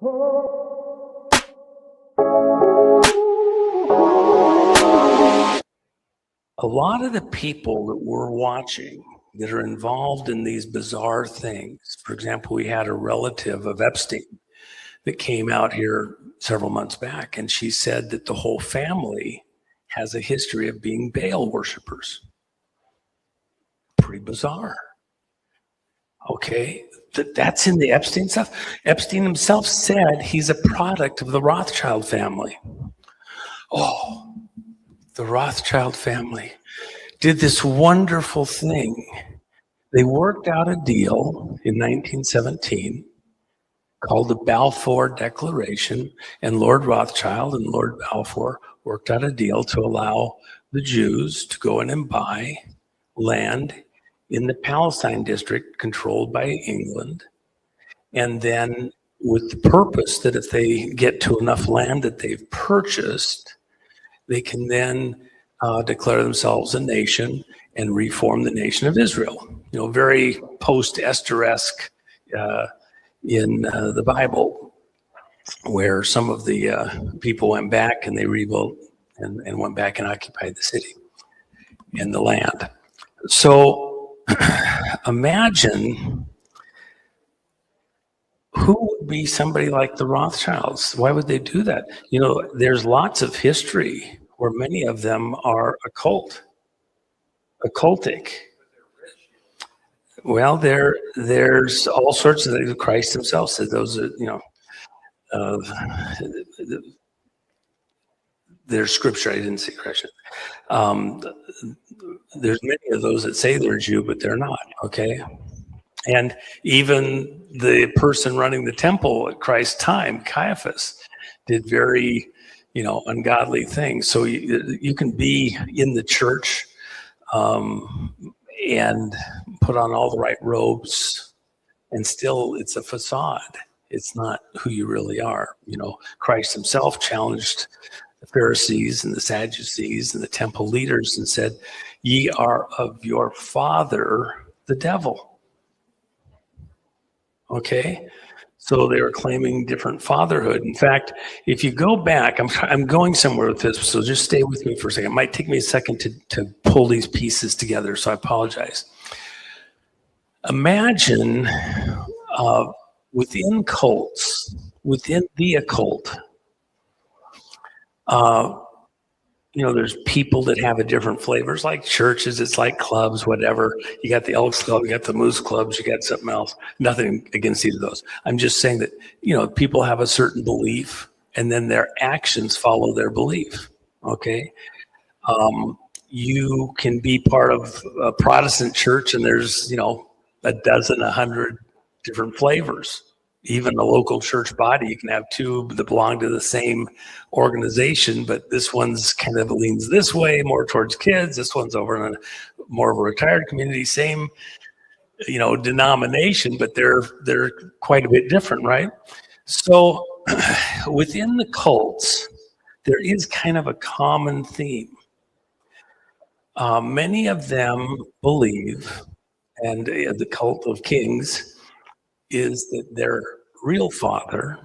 A lot of the people that we're watching that are involved in these bizarre things, for example, we had a relative of Epstein that came out here several months back, and she said that the whole family has a history of being Baal worshipers. Pretty bizarre. Okay, that's in the Epstein stuff. Epstein himself said he's a product of the Rothschild family. Oh, the Rothschild family did this wonderful thing. They worked out a deal in 1917 called the Balfour Declaration, and Lord Rothschild and Lord Balfour worked out a deal to allow the Jews to go in and buy land in the Palestine district controlled by England, and then with the purpose that if they get to enough land that they've purchased, they can then declare themselves a nation and reform the nation of Israel. You know, very post-Esther-esque in the Bible, where some of the people went back and they rebuilt and went back and occupied the city and the land. So imagine who would be somebody like the Rothschilds. Why would they do that? You know, there's lots of history where many of them are occultic. Well, there's all sorts of things. Christ himself said those are, you know, there's scripture. I didn't say Christ. There's many of those that say they're Jew, but they're not, okay? And even the person running the temple at Christ's time, Caiaphas, did very, you know, ungodly things. So you can be in the church and put on all the right robes, and still it's a facade. It's not who you really are. You know, Christ himself challenged the Pharisees and the Sadducees and the temple leaders and said, "Ye are of your father, the devil." Okay? So they were claiming different fatherhood. In fact, if you go back, I'm going somewhere with this, so just stay with me for a second. It might take me a second to pull these pieces together, so I apologize. Imagine within cults, within the occult, you know, there's people that have a different flavors, like churches, it's like clubs, whatever. You got the Elks Club, you got the Moose Clubs, you got something else. Nothing against either of those. I'm just saying that, you know, people have a certain belief and then their actions follow their belief, okay? You can be part of a Protestant church and there's, you know, a dozen, 100 different flavors. Even a local church body, you can have two that belong to the same organization, but this one's kind of leans this way, more towards kids. This one's over in more of a retired community, same, you know, denomination, but they're quite a bit different, right? So within the cults, there is kind of a common theme. Many of them believe, and the cult of kings is that their real father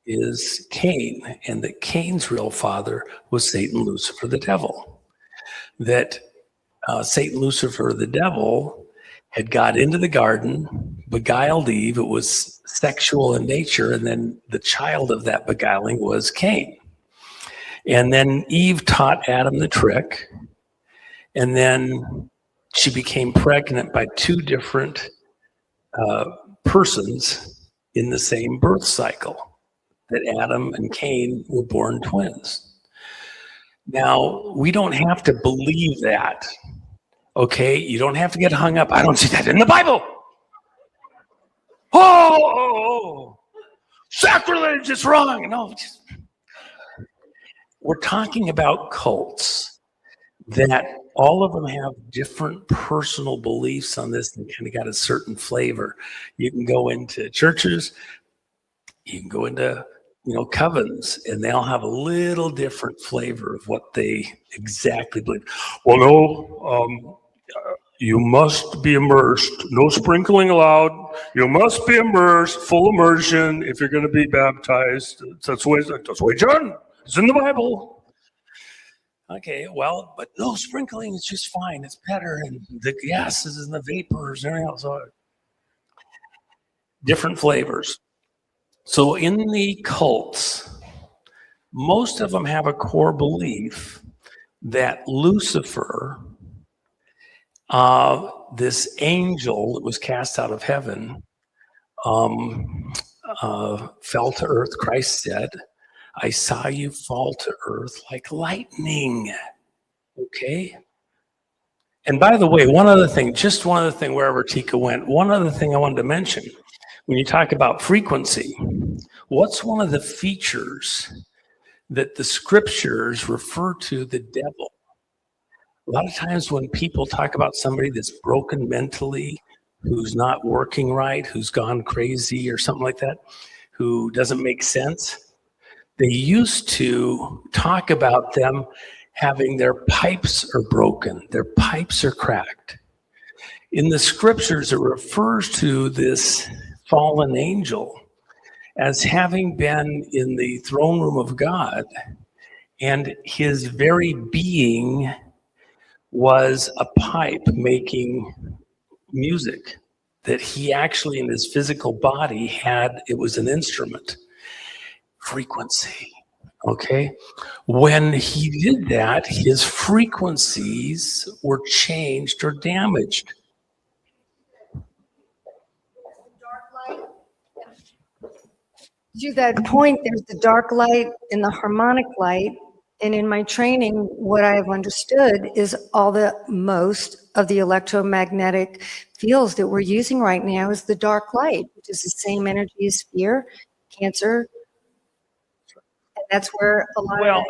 is Cain, and that Cain's real father was Satan, Lucifer, the devil. That Satan, Lucifer, the devil had got into the garden, beguiled Eve. It was sexual in nature, and then the child of that beguiling was Cain. And then Eve taught Adam the trick, and then she became pregnant by two different persons in the same birth cycle, that Adam and Cain were born twins. Now, we don't have to believe that, okay? You don't have to get hung up. I don't see that in the Bible. Oh, sacrilege, it's wrong. No, we're talking about cults that all of them have different personal beliefs on this and kind of got a certain flavor. You can go into churches, you can go into, you know, covens, and they all have a little different flavor of what they exactly believe. Well, no, You must be immersed. No sprinkling allowed. You must be immersed, full immersion if you're going to be baptized. That's the way it's done. It's in the Bible. Okay, well, but no sprinkling is just fine. It's better. And the gases and the vapors and everything else are different flavors. So in the cults, most of them have a core belief that Lucifer, this angel that was cast out of heaven, fell to earth. Christ said, I saw you fall to earth like lightning. Okay? And by the way, one other thing, wherever Tika went, one other thing I wanted to mention. When you talk about frequency, what's one of the features that the scriptures refer to the devil? A lot of times when people talk about somebody that's broken mentally, who's not working right, who's gone crazy or something like that, who doesn't make sense, they used to talk about them having their pipes are broken, their pipes are cracked. In the scriptures, it refers to this fallen angel as having been in the throne room of God, and his very being was a pipe making music that he actually in his physical body had. It was an instrument. Frequency. Okay. When he did that, his frequencies were changed or damaged. To that point, there's the dark light and the harmonic light. And in my training, what I've understood is most of the electromagnetic fields that we're using right now is the dark light, which is the same energy as fear, cancer. And that's where a lot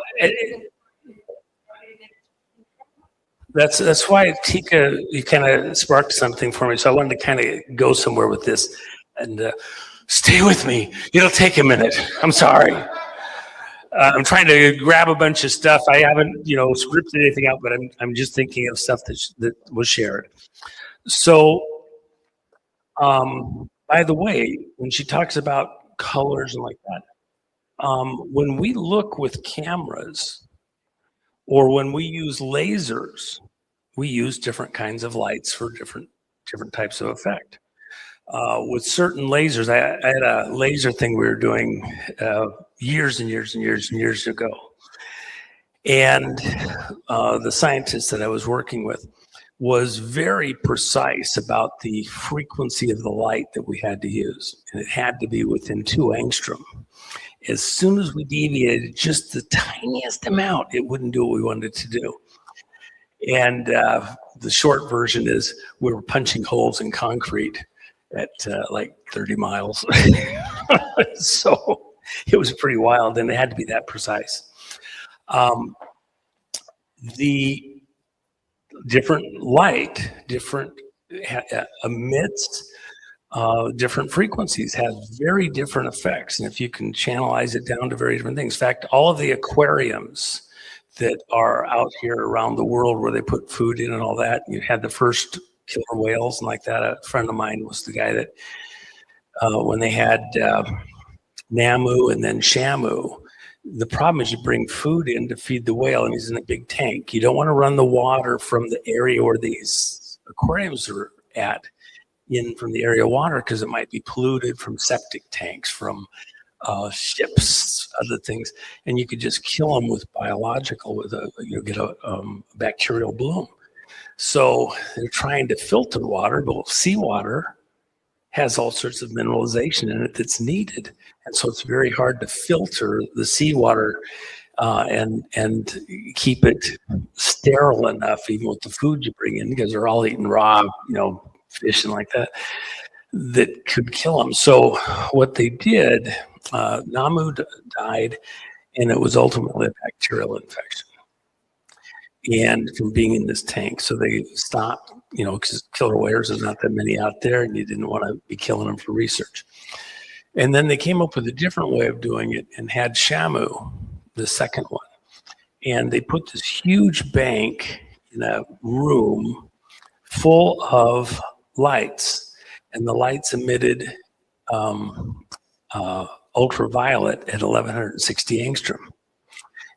That's why, Tika, you kind of sparked something for me. So I wanted to kind of go somewhere with this. And stay with me. It'll take a minute. I'm sorry. I'm trying to grab a bunch of stuff. I haven't, scripted anything out, but I'm just thinking of stuff that was shared. So, by the way, when she talks about colors and like that, when we look with cameras or when we use lasers, we use different kinds of lights for different types of effect. With certain lasers, I had a laser thing we were doing years and years and years and years ago. And the scientist that I was working with was very precise about the frequency of the light that we had to use. And it had to be within 2 angstrom. As soon as we deviated just the tiniest amount, it wouldn't do what we wanted it to do. And the short version is we were punching holes in concrete at like 30 miles. So it was pretty wild, and it had to be that precise. The different light, emits different frequencies, has very different effects. And if you can channelize it down to very different things. In fact, all of the aquariums that are out here around the world where they put food in and all that, you had the first killer whales and like that. A friend of mine was the guy that when they had Namu and then Shamu, the problem is you bring food in to feed the whale and he's in a big tank. You don't want to run the water from the area where these aquariums are at in from the area of water because it might be polluted from septic tanks, from ships, other things, and you could just kill them with biological, get a bacterial bloom. So they're trying to filter water, but seawater has all sorts of mineralization in it that's needed. And so it's very hard to filter the seawater and keep it sterile enough, even with the food you bring in, because they're all eating raw, fish and like that could kill them. So what they did, Namu died, and it was ultimately a bacterial infection. And from being in this tank. So they stopped, because killer whales, there's not that many out there, and you didn't want to be killing them for research. And then they came up with a different way of doing it and had Shamu, the second one. And they put this huge bank in a room full of lights, and the lights emitted ultraviolet at 1160 angstrom.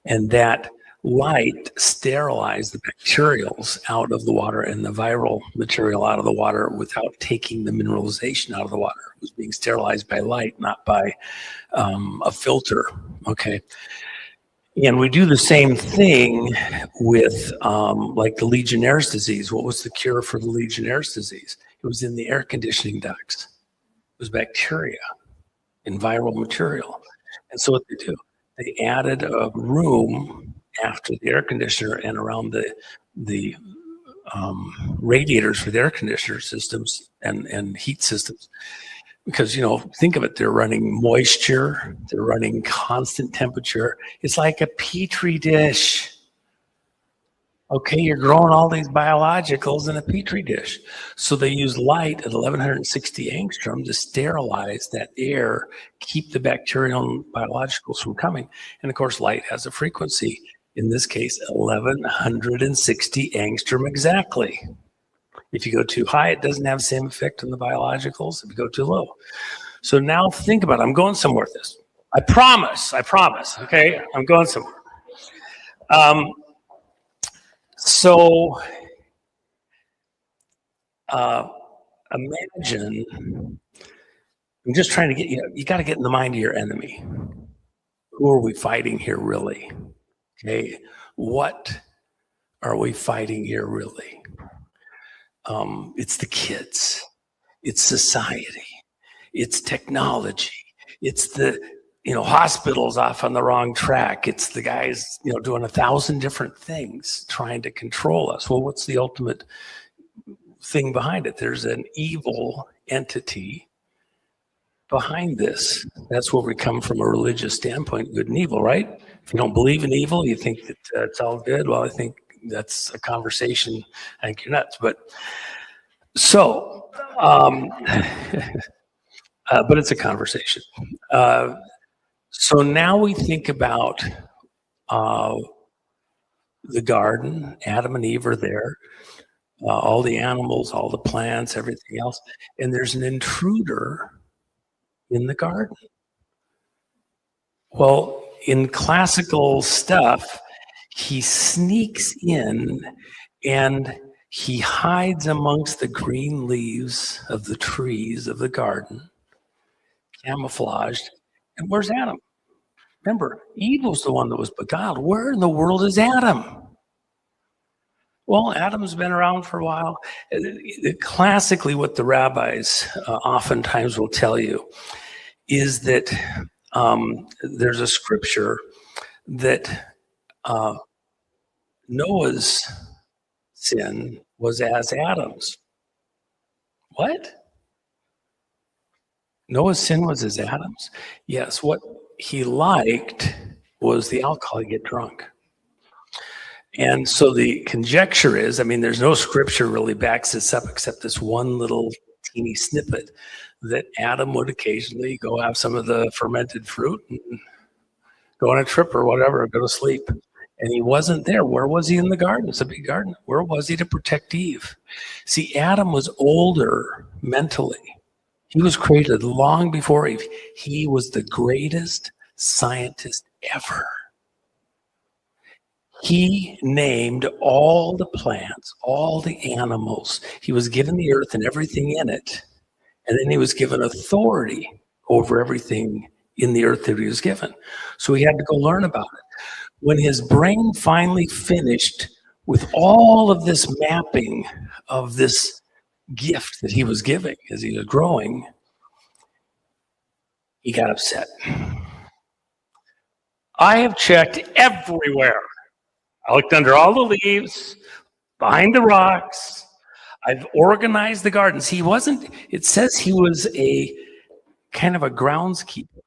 And that light sterilized the bacterials out of the water and the viral material out of the water without taking the mineralization out of the water. It was being sterilized by light, not by a filter. Okay. And we do the same thing with like the Legionnaire's disease. What was the cure for the Legionnaire's disease? It was in the air conditioning ducts. It was bacteria in viral material. And so what they do, they added a room after the air conditioner and around the radiators for the air conditioner systems and heat systems. Because, think of it, they're running moisture, they're running constant temperature. It's like a petri dish. Okay, you're growing all these biologicals in a petri dish. So they use light at 1160 angstrom to sterilize that air, keep the bacterial and biologicals from coming. And of course, light has a frequency, in this case, 1160 angstrom exactly. If you go too high, it doesn't have the same effect on the biologicals if you go too low. So now think about it. I'm going somewhere with this. I promise, okay? I'm going somewhere. So imagine, I'm just trying to get you got to get in the mind of your enemy. Who are we fighting here really? Okay, what are we fighting here really? It's the kids, it's society, it's technology, it's the hospitals off on the wrong track. It's the guys, doing 1,000 different things trying to control us. Well, what's the ultimate thing behind it? There's an evil entity behind this. That's where we come from a religious standpoint, good and evil, right? If you don't believe in evil, you think that it's all good. Well, I think that's a conversation. I think you're nuts. But so, but it's a conversation. So now we think about the garden. Adam and Eve are there. All the animals, all the plants, everything else. And there's an intruder in the garden. Well, in classical stuff, he sneaks in and he hides amongst the green leaves of the trees of the garden, camouflaged. And where's Adam? Remember, Eve was the one that was beguiled. Where in the world is Adam? Well, Adam's been around for a while. Classically, what the rabbis oftentimes will tell you is that there's a scripture that Noah's sin was as Adam's. What? Noah's sin was as Adam's? Yes, what he liked was the alcohol. He'd get drunk. And so the conjecture is, there's no scripture really backs this up except this one little teeny snippet that Adam would occasionally go have some of the fermented fruit and go on a trip or whatever, go to sleep. And he wasn't there. Where was he in the garden? It's a big garden. Where was he to protect Eve? See, Adam was older mentally. He was created long before Eve. He was the greatest scientist ever. He named all the plants, all the animals. He was given the earth and everything in it. And then he was given authority over everything in the earth that he was given. So he had to go learn about it. When his brain finally finished with all of this mapping of this gift that he was giving as he was growing, he got upset. I have checked everywhere. I looked under all the leaves, behind the rocks. I've organized the gardens. It says he was a kind of a groundskeeper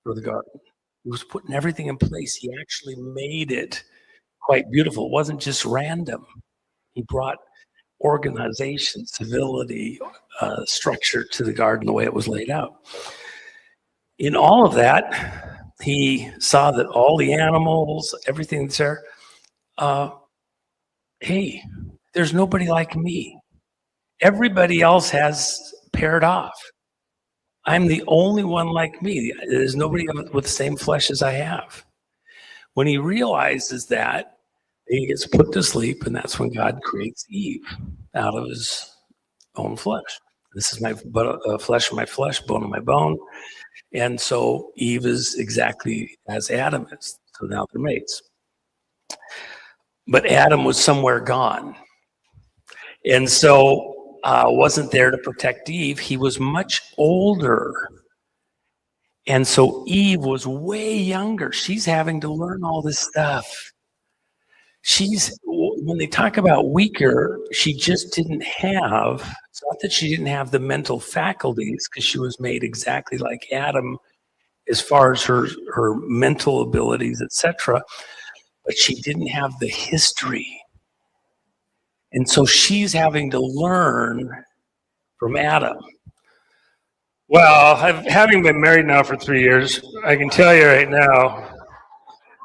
for the garden. He was putting everything in place. He actually made it quite beautiful. It wasn't just random. He brought organization, civility, structure to the garden the way it was laid out. In all of that, he saw that all the animals, everything that's there, hey, there's nobody like me. Everybody else has paired off. I'm the only one like me. There's nobody with the same flesh as I have. When he realizes that, he gets put to sleep, and that's when God creates Eve out of his own flesh. This is my flesh of my flesh, bone of my bone. And so Eve is exactly as Adam is. So now they're mates. But Adam was somewhere gone. And so wasn't there to protect Eve. He was much older. And so Eve was way younger. She's having to learn all this stuff. When they talk about weaker, she just didn't have, it's not that she didn't have the mental faculties, because she was made exactly like Adam as far as her mental abilities, etc. But she didn't have the history. And so she's having to learn from Adam. Well, having been married now for 3 years, I can tell you right now,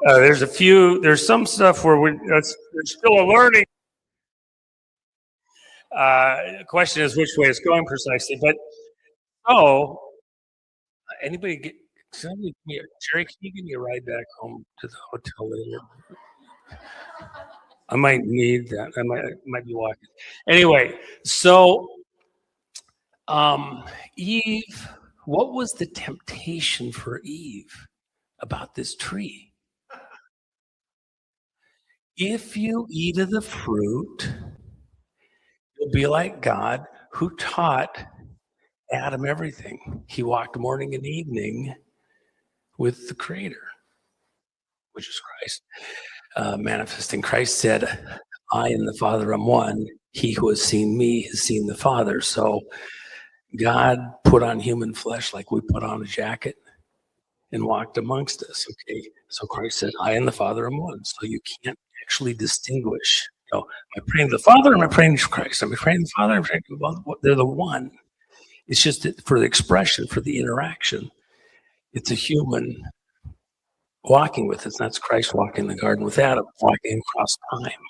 there's some stuff where there's still a learning. The question is which way it's going precisely. But anybody Jerry, can you give me a ride back home to the hotel later? I might need that. I might be walking. Anyway, so Eve, what was the temptation for Eve about this tree? If you eat of the fruit, you'll be like God, who taught Adam everything. He walked morning and evening with the Creator, which is Christ. Manifesting Christ said, I and the Father am one. He who has seen me has seen the Father. So God put on human flesh like we put on a jacket and walked amongst us. Okay, so Christ said, I and the Father am one. So you can't actually distinguish. Am I praying to the Father or am I praying to Christ? Am I praying to the Father? They're the one. It's just that for the expression, for the interaction, it's a human walking with us. That's Christ walking in the garden with Adam, walking across time,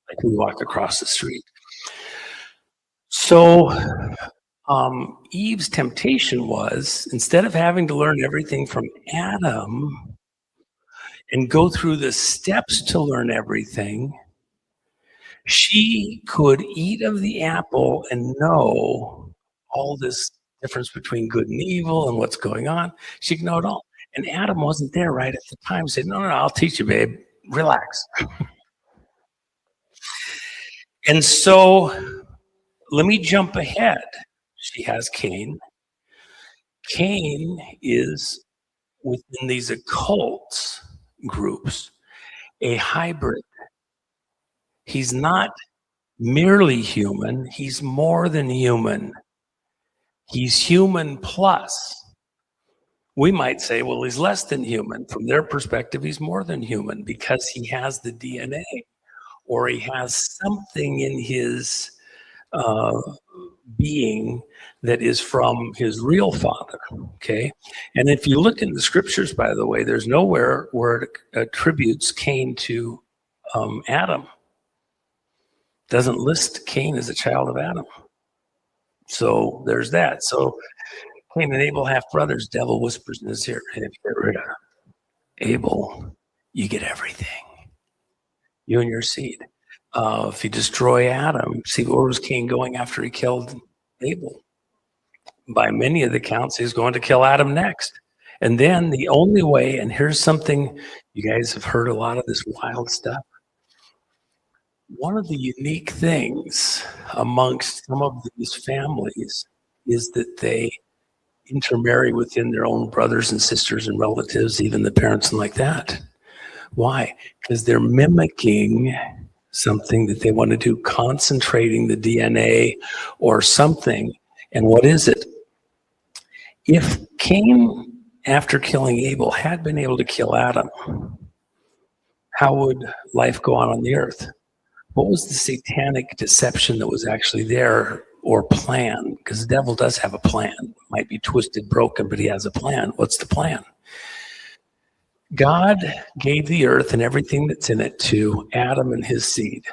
like we walk across the street. So Eve's temptation was, instead of having to learn everything from Adam and go through the steps to learn everything, she could eat of the apple and know all this difference between good and evil and what's going on. She could know it all. And Adam wasn't there right at the time. He said, no, I'll teach you, babe. Relax. And so let me jump ahead. She has Cain. Cain is within these occult groups, a hybrid. He's not merely human. He's more than human. He's human plus. We might say, well, he's less than human. From their perspective, he's more than human because he has the DNA, or he has something in his being that is from his real father, okay? And if you look in the scriptures, by the way, there's nowhere where it attributes Cain to Adam. Doesn't list Cain as a child of Adam. So there's that. So Cain and Abel, half brothers, devil whispers in his ear, hey, if you get rid of Abel, you get everything. You and your seed. If you destroy Adam, see, where was Cain going after he killed Abel? By many of the counts, he's going to kill Adam next. And then the only way, and here's something, you guys have heard a lot of this wild stuff. One of the unique things amongst some of these families is that they intermarry within their own brothers and sisters and relatives, even the parents and like that. Why? Because they're mimicking something that they want to do, concentrating the DNA or something. And what is it? If Cain, after killing Abel, had been able to kill Adam, how would life go on the earth? What was the satanic deception that was actually there, or plan? Because the devil does have a plan. It might be twisted, broken, but he has a plan. What's the plan? God gave the earth and everything that's in it to Adam and his seed,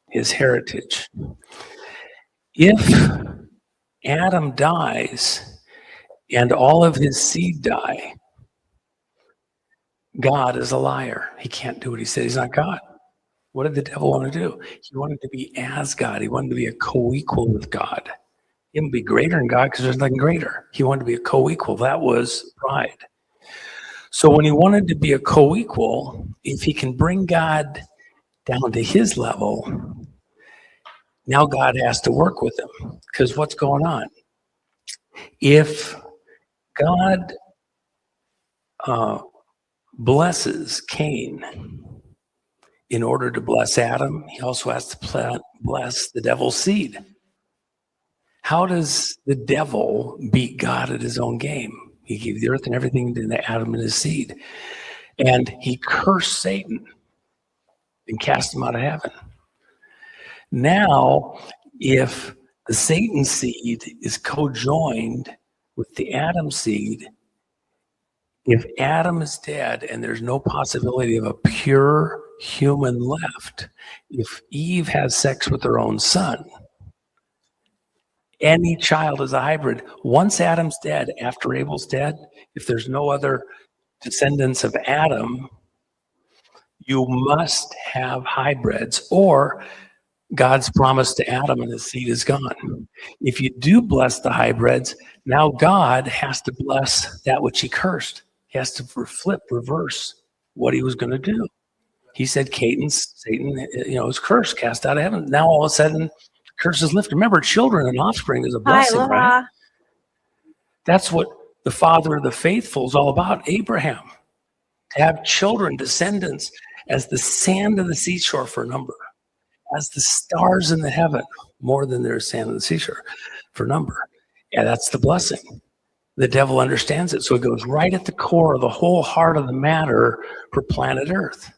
his heritage. If Adam dies and all of his seed die, God is a liar. He can't do what he said. He's not God. What did the devil want to do? He wanted to be as God. He wanted to be a co-equal with God. He didn't be greater than God because there's nothing greater. He wanted to be a co-equal. That was pride. So when he wanted to be a co-equal, if he can bring God down to his level, now God has to work with him. Because what's going on? If God blesses Cain in order to bless Adam, he also has to bless the devil's seed. How does the devil beat God at his own game? He gave the earth and everything to Adam and his seed. And he cursed Satan and cast him out of heaven. Now, if the Satan seed is co-joined with the Adam seed, if Adam is dead and there's no possibility of a pure human left, if Eve has sex with her own son, any child is a hybrid. Once Adam's dead, after Abel's dead, if there's no other descendants of Adam, you must have hybrids, or God's promise to Adam and his seed is gone. If you do bless the hybrids, now God has to bless that which he cursed. He has to reverse what he was going to do. He said Satan, is cursed, cast out of heaven. Now all of a sudden, curse is lifted. Remember, children and offspring is a blessing, right? That's what the father of the faithful is all about, Abraham. To have children, descendants, as the sand of the seashore for number, as the stars in the heaven, more than there's sand in the seashore for number. Yeah, that's the blessing. The devil understands it, so it goes right at the core of the whole heart of the matter for planet Earth,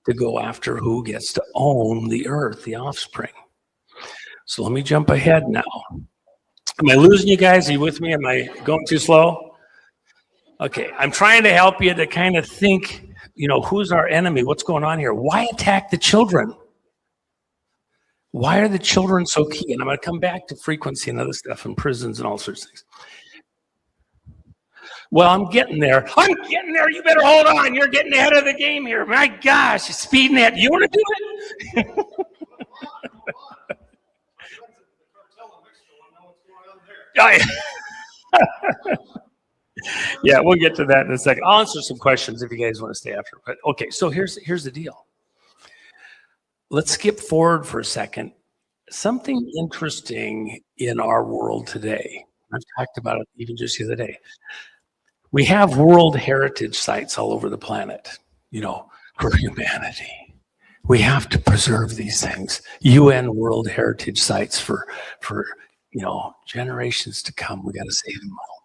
to go after who gets to own the earth, the offspring. So let me jump ahead now. Am I losing you guys? Are you with me? Am I going too slow? Okay, I'm trying to help you to kind of think, who's our enemy? What's going on here? Why attack the children? Why are the children so key? And I'm going to come back to frequency and other stuff and prisons and all sorts of things. Well, I'm getting there. You better hold on. You're getting ahead of the game here. My gosh, you're speeding ahead. You want to do it? Yeah, we'll get to that in a second. I'll answer some questions if you guys want to stay after. But okay, so here's the deal. Let's skip forward for a second. Something interesting in our world today. I've talked about it even just the other day. We have World Heritage sites all over the planet, for humanity. We have to preserve these things. UN World Heritage sites for generations to come. We got to save them all.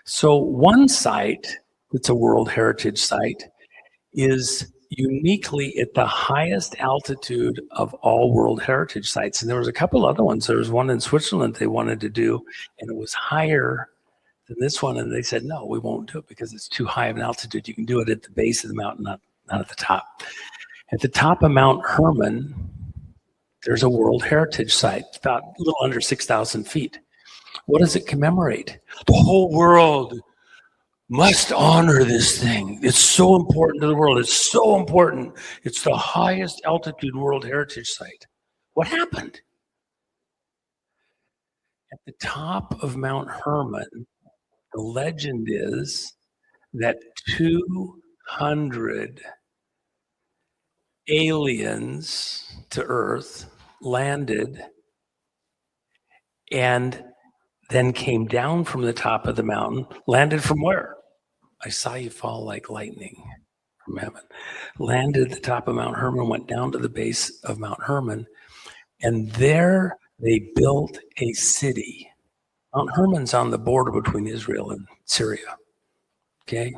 So one site that's a World Heritage site is uniquely at the highest altitude of all World Heritage sites. And there was a couple other ones. There was one in Switzerland they wanted to do, and it was higher than this one. And they said, no, we won't do it because it's too high of an altitude. You can do it at the base of the mountain, not at the top. At the top of Mount Hermon, there's a World Heritage site, about a little under 6,000 feet. What does it commemorate? The whole world must honor this thing. It's so important to the world. It's so important. It's the highest altitude World Heritage site. What happened? At the top of Mount Hermon, the legend is that 200 aliens to Earth landed and then came down from the top of the mountain. Landed from where? I saw you fall like lightning from heaven. Landed at the top of Mount Hermon, went down to the base of Mount Hermon, and there they built a city. Mount Hermon's on the border between Israel and Syria. Okay?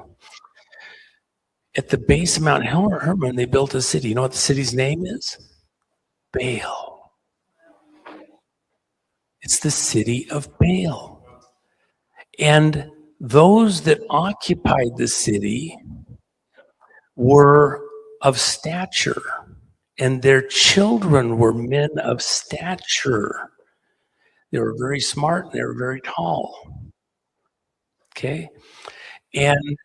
At the base of Mount Hermon, they built a city. You know what the city's name is? Baal. It's the city of Baal. And those that occupied the city were of stature and their children were men of stature. They were very smart, and they were very tall. Okay? And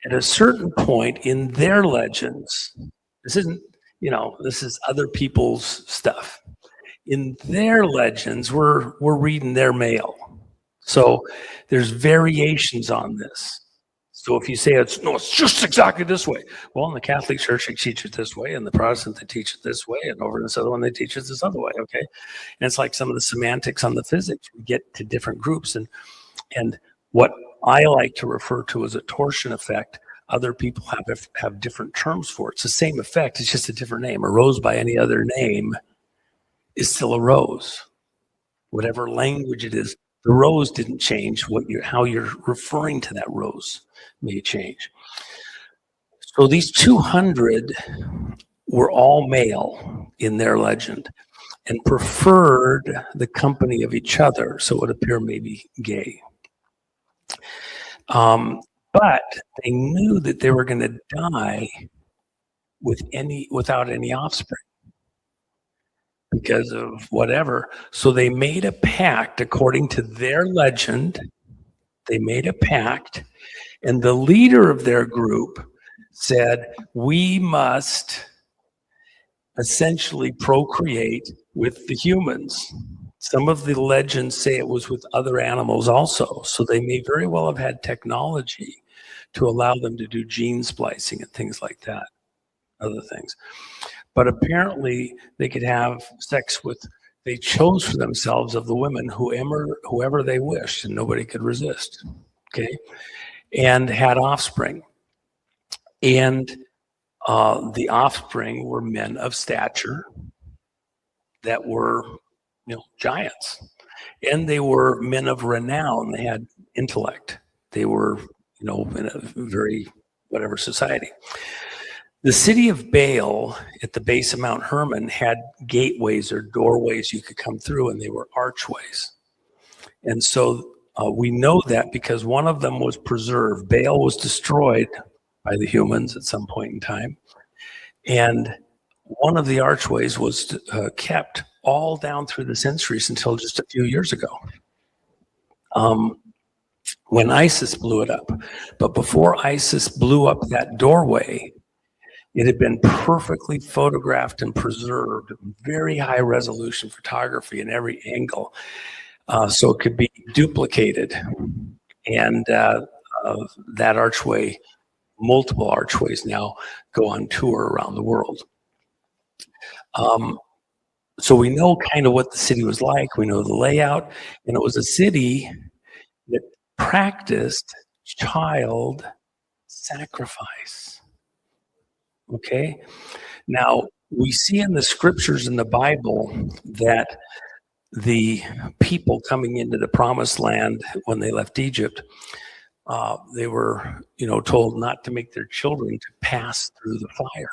at a certain point in their legends, this isn't, this is other people's stuff. In their legends, we're reading their mail. So there's variations on this. So if you say it's just exactly this way. Well, in the Catholic Church, they teach it this way, and the Protestant, they teach it this way, and over in this other one, they teach it this other way, okay? And it's like some of the semantics on the physics. We get to different groups, and what I like to refer to as a torsion effect, other people have different terms for it. It's the same effect, it's just a different name. A rose by any other name is still a rose. Whatever language it is, the rose didn't change. How you're referring to that rose may change. So these 200 were all male in their legend and preferred the company of each other, so it would appear maybe gay. But they knew that they were going to die without any offspring because of whatever. So they made a pact, according to their legend. They made a pact, and the leader of their group said, we must essentially procreate with the humans. Some of the legends say it was with other animals also. So they may very well have had technology to allow them to do gene splicing and things like that, other things. But apparently they could have sex with, they chose for themselves of the women whoever they wished, and nobody could resist, okay? And had offspring. And the offspring were men of stature that were, giants. And they were men of renown. They had intellect. They were, in a very whatever society. The city of Baal at the base of Mount Hermon had gateways or doorways you could come through, and they were archways. And so we know that because one of them was preserved. Baal was destroyed by the humans at some point in time. And one of the archways was kept all down through the centuries until just a few years ago, when ISIS blew it up. But before ISIS blew up that doorway, it had been perfectly photographed and preserved, very high resolution photography in every angle, so it could be duplicated. And that archway, multiple archways now go on tour around the world. So we know kind of what the city was like. We know the layout, and it was a city that practiced child sacrifice. Okay, now we see in the scriptures in the Bible that the people coming into the promised land when they left Egypt, they were, told not to make their children to pass through the fire.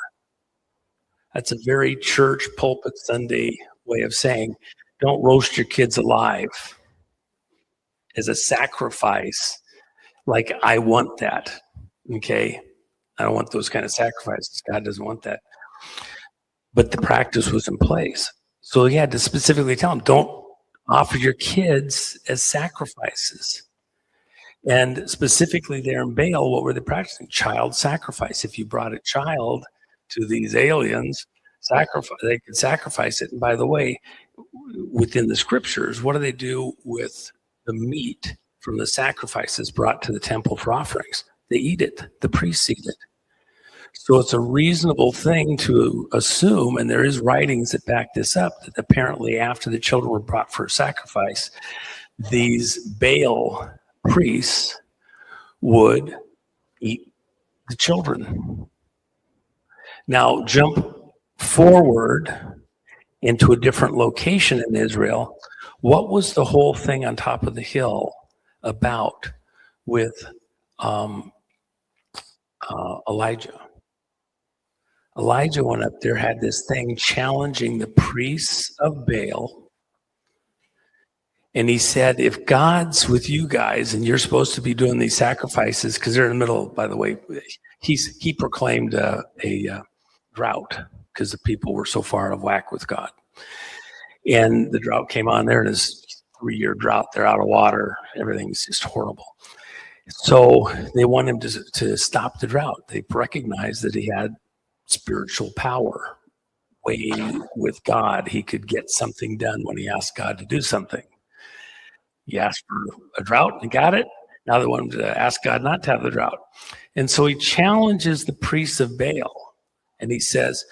That's a very church pulpit Sunday way of saying, don't roast your kids alive as a sacrifice. Like, I want that. Okay. I don't want those kind of sacrifices. God doesn't want that. But the practice was in place. So he had to specifically tell them, don't offer your kids as sacrifices. And specifically there in Baal, what were they practicing? Child sacrifice. If you brought a child to these aliens, they could sacrifice it. And by the way, within the scriptures, what do they do with the meat from the sacrifices brought to the temple for offerings? They eat it. The priests eat it. So it's a reasonable thing to assume, and there is writings that back this up, that apparently after the children were brought for sacrifice, these Baal priests would eat the children. Now jump forward into a different location in Israel. What was the whole thing on top of the hill about with Elijah? Elijah went up there, had this thing challenging the priests of Baal. And he said, if God's with you guys and you're supposed to be doing these sacrifices, because they're in the middle, by the way, he proclaimed a drought because the people were so far out of whack with God. And the drought came on there, and it's 3-year drought. They're out of water. Everything's just horrible. So they want him to stop the drought. They recognized that he had spiritual power. Way with God, he could get something done when he asked God to do something. He asked for a drought and got it. Now they want him to ask God not to have the drought. And so he challenges the priests of Baal. And he says,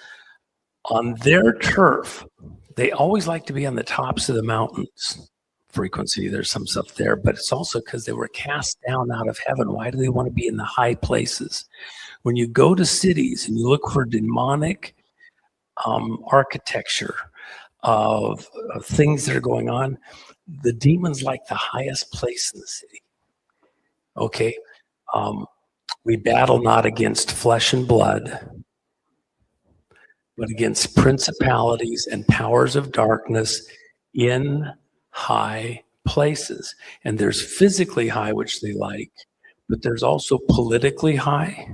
on their turf, they always like to be on the tops of the mountains. Frequency, there's some stuff there, but it's also because they were cast down out of heaven. Why do they want to be in the high places? When you go to cities and you look for demonic architecture of things that are going on, the demons like the highest place in the city. Okay, we battle not against flesh and blood, but against principalities and powers of darkness in high places. And there's physically high, which they like, but there's also politically high.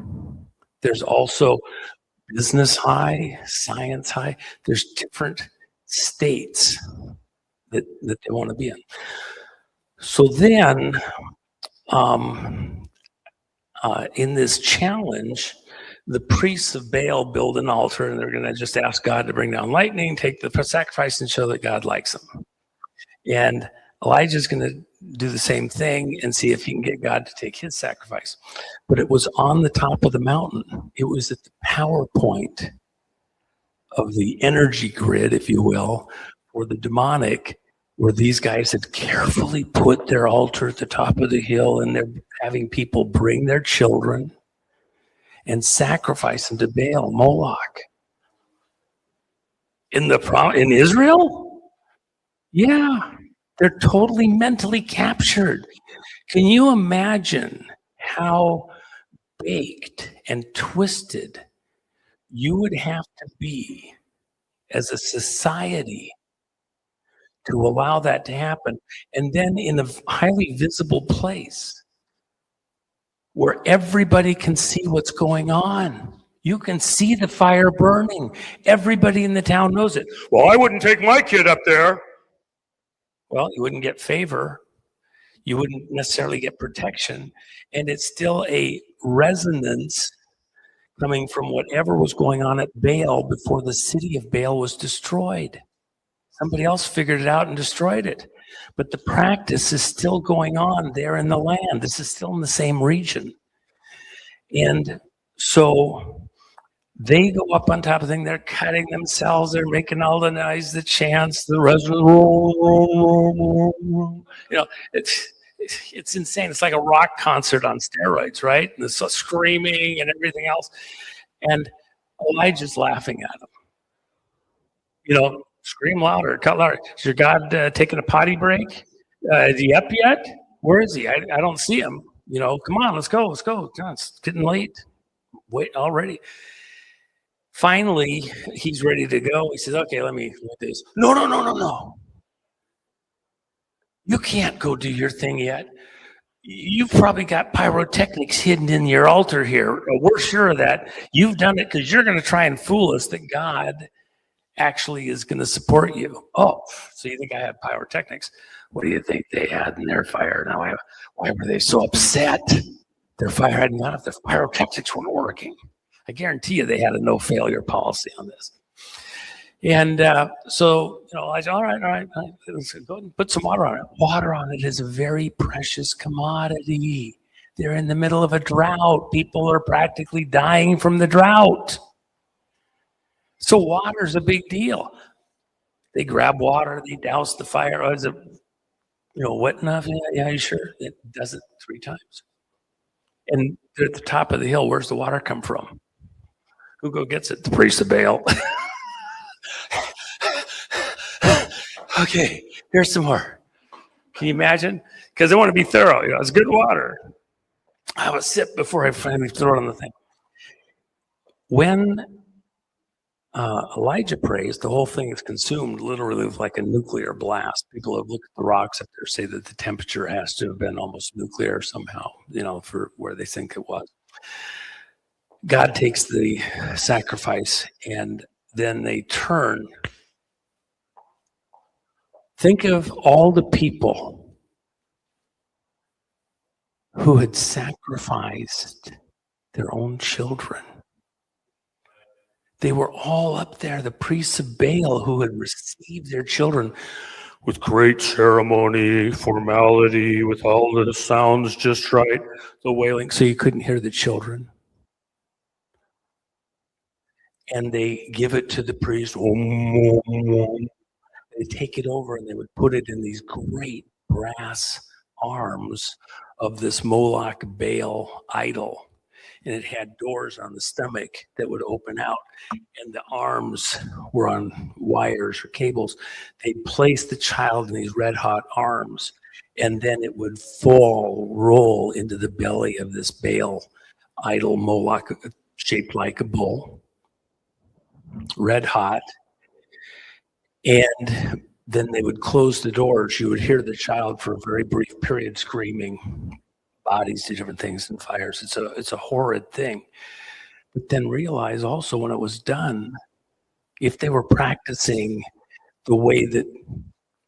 There's also business high, science high. There's different states that they want to be in. So then, in this challenge, the priests of Baal build an altar, and they're going to just ask God to bring down lightning, take the sacrifice, and show that God likes them. And Elijah's going to do the same thing and see if he can get God to take his sacrifice. But it was on the top of the mountain. It was at the power point of the energy grid, if you will, for the demonic, where these guys had carefully put their altar at the top of the hill, and they're having people bring their children and sacrifice them to Baal, Moloch. In Israel? Yeah, they're totally mentally captured. Can you imagine how baked and twisted you would have to be as a society to allow that to happen? And then in a highly visible place where everybody can see what's going on. You can see the fire burning. Everybody in the town knows it. Well, I wouldn't take my kid up there. Well, you wouldn't get favor. You wouldn't necessarily get protection. And it's still a resonance coming from whatever was going on at Baal before the city of Baal was destroyed. Somebody else figured it out and destroyed it. But the practice is still going on there in the land. This is still in the same region. And so they go up on top of the thing. They're cutting themselves. They're making all the noise, the chants, the it's insane. It's like a rock concert on steroids, right? And it's screaming and everything else. And Elijah's laughing at them. Scream louder, cut louder. Is your God taking a potty break? Is he up yet? Where is he? I don't see him. Come on, let's go. God, it's getting late. Wait already. Finally, he's ready to go. He says, okay, let me do this. No. You can't go do your thing yet. You've probably got pyrotechnics hidden in your altar here. We're sure of that. You've done it because you're going to try and fool us that God actually is going to support you. Oh, so you think I have pyrotechnics? What do you think they had in their fire? Now, why were they so upset? Their fire hadn't gone if their pyrotechnics weren't working. I guarantee you they had a no failure policy on this. And so, Elijah, all right, let's go ahead and put some water on it. Water on it is a very precious commodity. They're in the middle of a drought. People are practically dying from the drought. So water's a big deal. They grab water, they douse the fire. Oh, is it, wet enough? Yeah, you sure? It does it 3 times. And they're at the top of the hill. Where's the water come from? Who go gets it? The priest of Baal. Okay, here's some more. Can you imagine? Because they want to be thorough. It's good water. I have a sip before I finally throw it on the thing. When Elijah prays, the whole thing is consumed literally with like a nuclear blast. People have looked at the rocks up there, say that the temperature has to have been almost nuclear somehow, for where they think it was. God takes the sacrifice, and then they turn. Think of all the people who had sacrificed their own children. They were all up there, the priests of Baal who had received their children with great ceremony, formality, with all the sounds just right, the wailing, so you couldn't hear the children. And they give it to the priest. They take it over and they would put it in these great brass arms of this Moloch Baal idol. And it had doors on the stomach that would open out, and the arms were on wires or cables. They placed the child in these red hot arms, and then it would roll into the belly of this Baal idol Moloch, shaped like a bull, red hot. And then they would close the doors. You would hear the child for a very brief period screaming, bodies to different things and fires. It's a horrid thing. But then realize also when it was done, if they were practicing the way that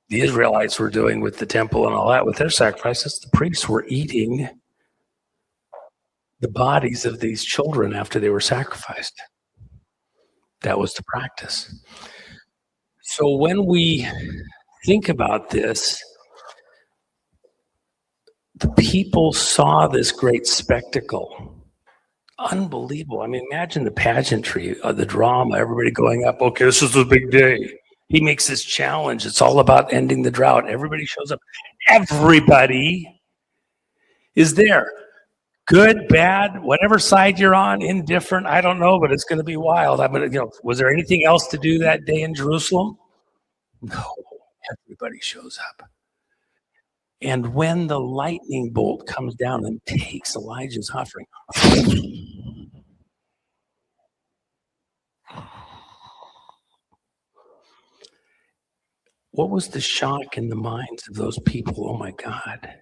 the Israelites were doing with the temple and all that, with their sacrifices, the priests were eating the bodies of these children after they were sacrificed. That was the practice. So when we think about this, the people saw this great spectacle. Unbelievable. I mean, imagine the pageantry, the drama, everybody going up, okay, this is the big day. He makes this challenge. It's all about ending the drought. Everybody shows up. Everybody is there. Good, bad, whatever side you're on, indifferent, I don't know, but it's going to be wild. Was there anything else to do that day in Jerusalem? No, everybody shows up. And when the lightning bolt comes down and takes Elijah's offering, what was the shock in the minds of those people? Oh my God.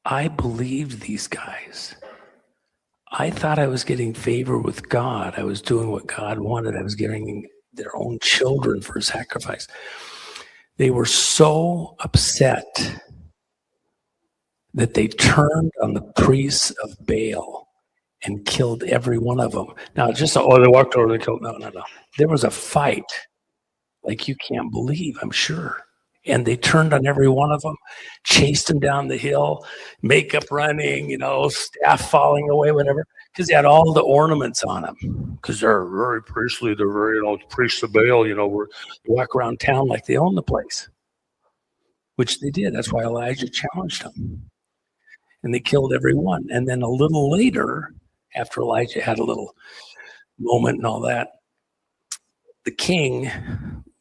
I believed these guys. I thought I was getting favor with God. I was doing what God wanted. I was giving their own children for sacrifice. They were so upset that they turned on the priests of Baal and killed every one of them. Now, they walked over and killed. No. There was a fight like you can't believe, I'm sure. And they turned on every one of them, chased them down the hill, makeup running, staff falling away, whatever, because they had all the ornaments on them. Because they're very priestly, they're very, priests of Baal, they walk around town like they own the place, which they did. That's why Elijah challenged them. And they killed everyone. And then a little later, after Elijah had a little moment and all that, the king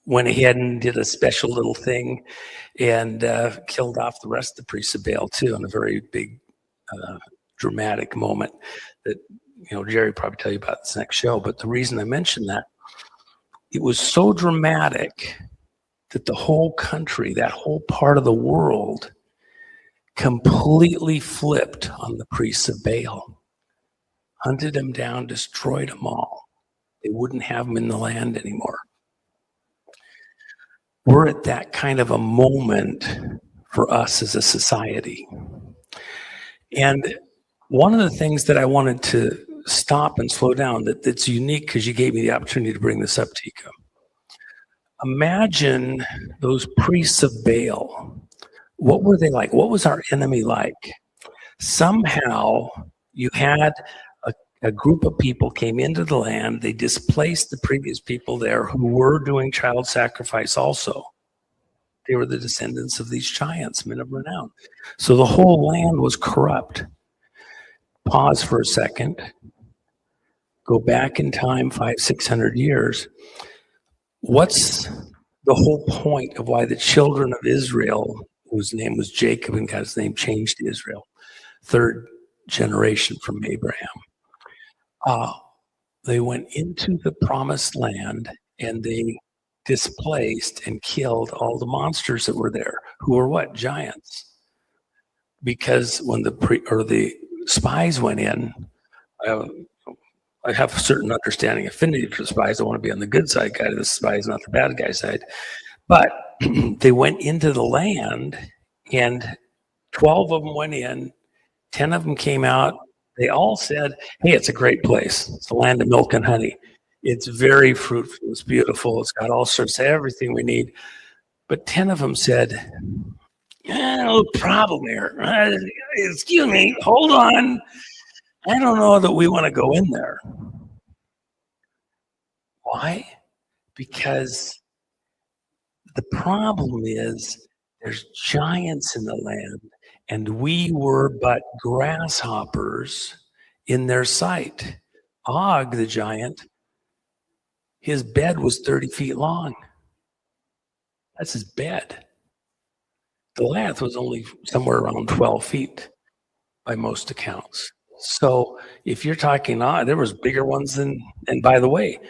went ahead and did a special little thing and killed off the rest of the priests of Baal too, in a very big, dramatic moment that, Jerry will probably tell you about this next show. But the reason I mentioned that, it was so dramatic that the whole country, that whole part of the world, completely flipped on the priests of Baal, hunted them down, destroyed them all. They wouldn't have them in the land anymore. We're at that kind of a moment for us as a society. And one of the things that I wanted to stop and slow down, that's unique because you gave me the opportunity to bring this up, Tika. Imagine those priests of Baal. What were they like? What was our enemy like? Somehow you had a group of people came into the land. They displaced the previous people there who were doing child sacrifice also. They were the descendants of these giants, men of renown. So the whole land was corrupt. Pause for a second. Go back in time 500-600 years. What's the whole point of why the children of Israel, whose name was Jacob and God's name changed to Israel, third generation from Abraham, they went into the promised land and they displaced and killed all the monsters that were there, who were what? Giants. Because when the spies went in, I have a certain understanding affinity for the spies. I want to be on the good side guy of the spies, not the bad guy side. But they went into the land, and 12 of them went in, 10 of them came out. They all said, hey, it's a great place. It's the land of milk and honey. It's very fruitful. It's beautiful. It's got all sorts of everything we need. But 10 of them said, a little problem here. Excuse me, hold on. I don't know that we want to go in there. Why? Because the problem is there's giants in the land, and we were but grasshoppers in their sight. Og, the giant, his bed was 30 feet long. That's his bed. Goliath was only somewhere around 12 feet by most accounts. So if you're talking, there was bigger ones than, and by the way,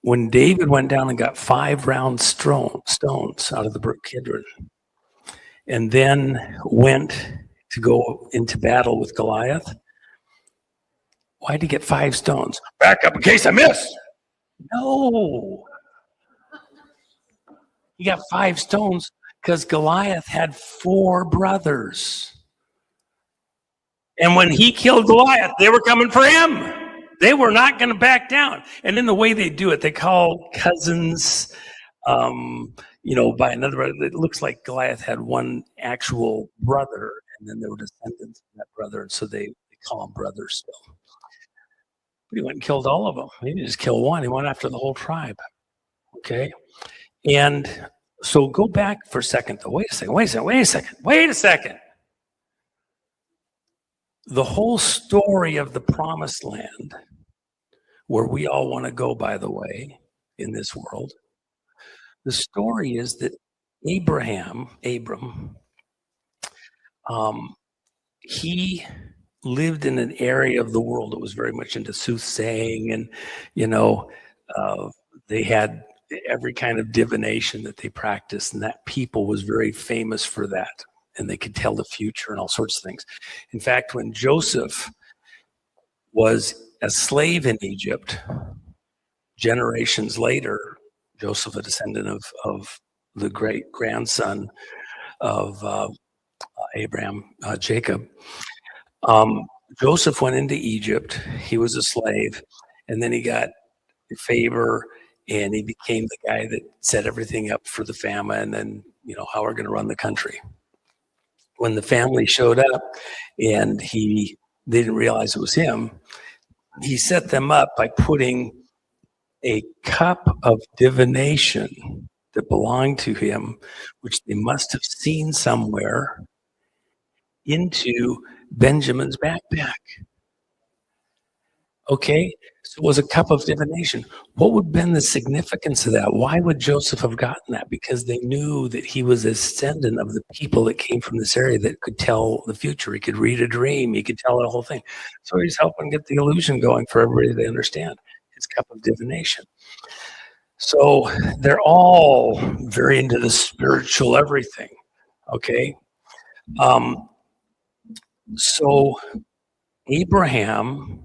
when David went down and got 5 round stones out of the brook Kidron, and then went to go into battle with Goliath, why'd he get 5 stones? Back up in case I miss. No. He got 5 stones because Goliath had 4 brothers. And when he killed Goliath, they were coming for him. They were not going to back down. And in the way they do it, they call cousins, by another brother. It looks like Goliath had one actual brother, and then there were descendants of that brother, and so they call him brothers still. But he went and killed all of them. He didn't just kill one. He went after the whole tribe. Okay? And so go back for a second, though. Wait a second. The whole story of the promised land, where we all want to go, by the way, in this world, the story is that Abram, he lived in an area of the world that was very much into soothsaying, and they had every kind of divination that they practiced, and that people was very famous for that, and they could tell the future and all sorts of things. In fact, when Joseph was a slave in Egypt, generations later, Joseph, a descendant of the great grandson of Abraham, Jacob, Joseph went into Egypt. He was a slave, and then he got favor, and he became the guy that set everything up for the family, and then, how we're going to run the country. When the family showed up and they didn't realize it was him, he set them up by putting a cup of divination that belonged to him, which they must have seen somewhere, into Benjamin's backpack. Okay, so it was a cup of divination. What would have been the significance of that? Why would Joseph have gotten that? Because they knew that he was a descendant of the people that came from this area that could tell the future. He could read a dream. He could tell the whole thing. So he's helping get the illusion going for everybody to understand his cup of divination. So they're all very into the spiritual everything. Okay. So Abraham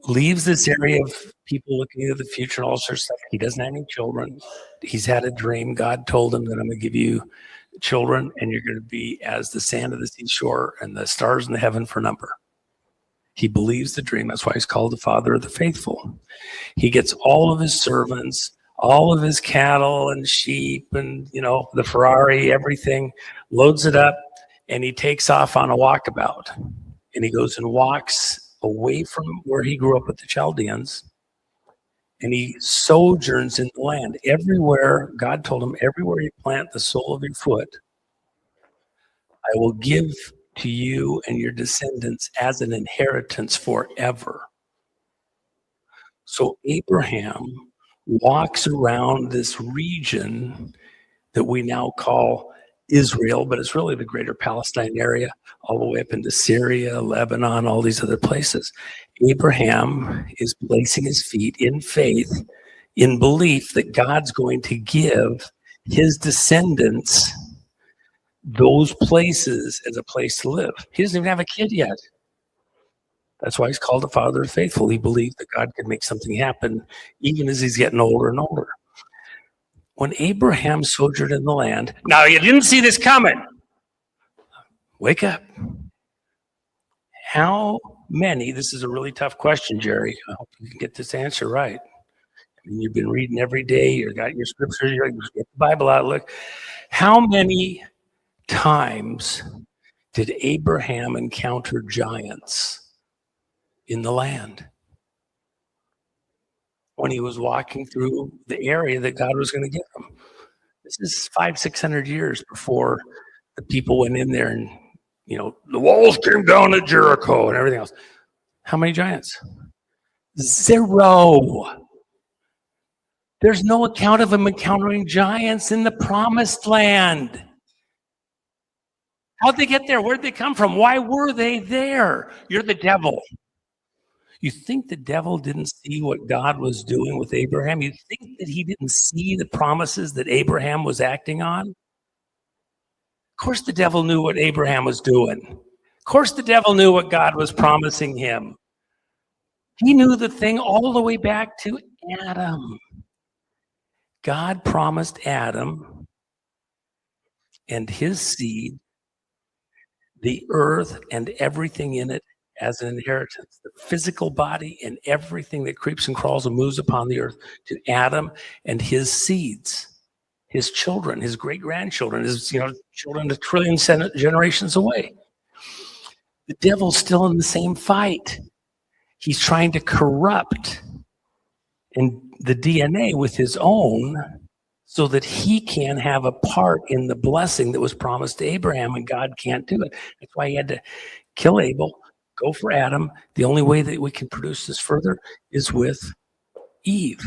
leaves this area of people looking into the future and all sorts of stuff. He doesn't have any children. He's had a dream. God told him that I'm going to give you children, and you're going to be as the sand of the seashore and the stars in the heaven for number. He believes the dream. That's why he's called the father of the faithful. He gets all of his servants, all of his cattle and sheep and, the Ferrari, everything, loads it up, and he takes off on a walkabout. And he goes and walks away from where he grew up with the Chaldeans, and he sojourns in the land. Everywhere, God told him, everywhere you plant the sole of your foot, I will give to you and your descendants as an inheritance forever. So Abraham walks around this region that we now call Israel, but it's really the greater Palestine area, all the way up into Syria, Lebanon, all these other places. Abraham is placing his feet in faith, in belief that God's going to give his descendants those places as a place to live. He doesn't even have a kid yet. That's why he's called the father of the faithful. He believed that God could make something happen even as he's getting older and older. When Abraham sojourned in the land, now you didn't see this coming. Wake up. How many, this is a really tough question, Jerry. I hope you can get this answer right. I mean, you've been reading every day, you've got your scriptures, you get the Bible out. Look, how many times did Abraham encounter giants in the land when he was walking through the area that God was going to give him? This is 500-600 years before the people went in there and, the walls came down at Jericho and everything else. How many giants? 0. There's no account of him encountering giants in the promised land. How'd they get there? Where'd they come from? Why were they there? You're the devil. You think the devil didn't see what God was doing with Abraham? You think that he didn't see the promises that Abraham was acting on? Of course the devil knew what Abraham was doing. Of course the devil knew what God was promising him. He knew the thing all the way back to Adam. God promised Adam and his seed the earth and everything in it as an inheritance, the physical body and everything that creeps and crawls and moves upon the earth, to Adam and his seeds, his children, his great-grandchildren, his children a trillion generations away. The devil's still in the same fight. He's trying to corrupt the DNA with his own so that he can have a part in the blessing that was promised to Abraham, and God can't do it. That's why he had to kill Abel, go for Adam. The only way that we can produce this further is with Eve.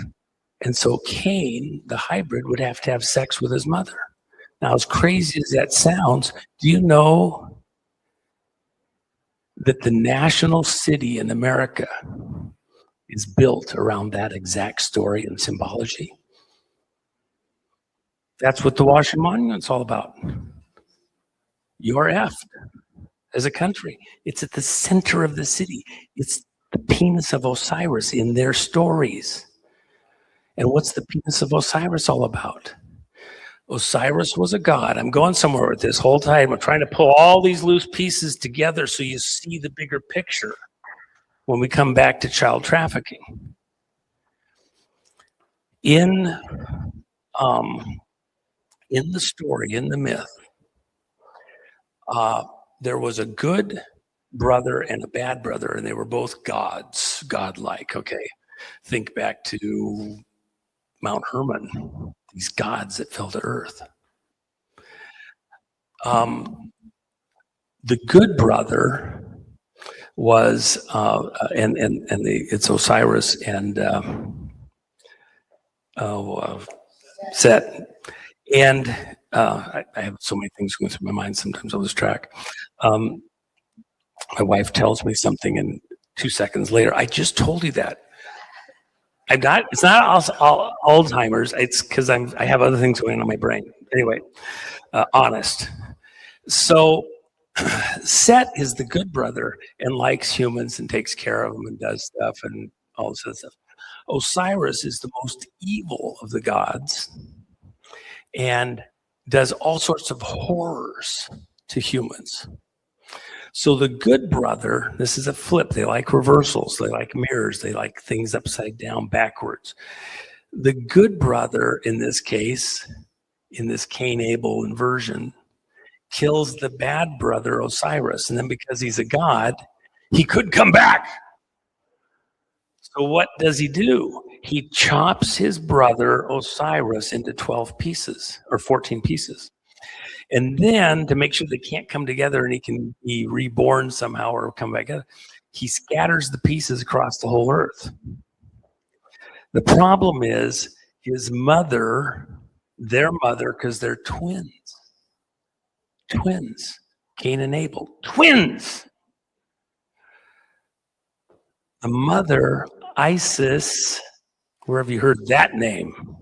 And so Cain, the hybrid, would have to have sex with his mother. Now, as crazy as that sounds, do you know that the national city in America is built around that exact story and symbology? That's what the Washington Monument's all about. You're effed as a country. It's at the center of the city. It's the penis of Osiris in their stories. And what's the penis of Osiris all about? Osiris was a god. I'm going somewhere with this whole time. I'm trying to pull all these loose pieces together so you see the bigger picture when we come back to child trafficking. In the story, in the myth, there was a good brother and a bad brother, and they were both gods, godlike, okay? Think back to Mount Hermon, these gods that fell to earth. The good brother was, it's Osiris and Set. And I have so many things going through my mind, sometimes I lose track. My wife tells me something, and 2 seconds later, I just told you that. It's not Alzheimer's, it's because I have other things going on in my brain. Anyway, honest. So Set is the good brother and likes humans and takes care of them and does stuff and all this other stuff. Osiris is the most evil of the gods and does all sorts of horrors to humans. So the good brother, this is a flip. They like reversals. They like mirrors. They like things upside down, backwards. The good brother, in this case, in this Cain-Abel inversion, kills the bad brother, Osiris. And then because he's a god, he could come back. So what does he do? He chops his brother, Osiris, into 12 pieces or 14 pieces. And then to make sure they can't come together and he can be reborn somehow or come back together, he scatters the pieces across the whole earth. The problem is his mother, their mother, because they're twins. Twins. Cain and Abel. Twins. The mother, Isis, where have you heard that name?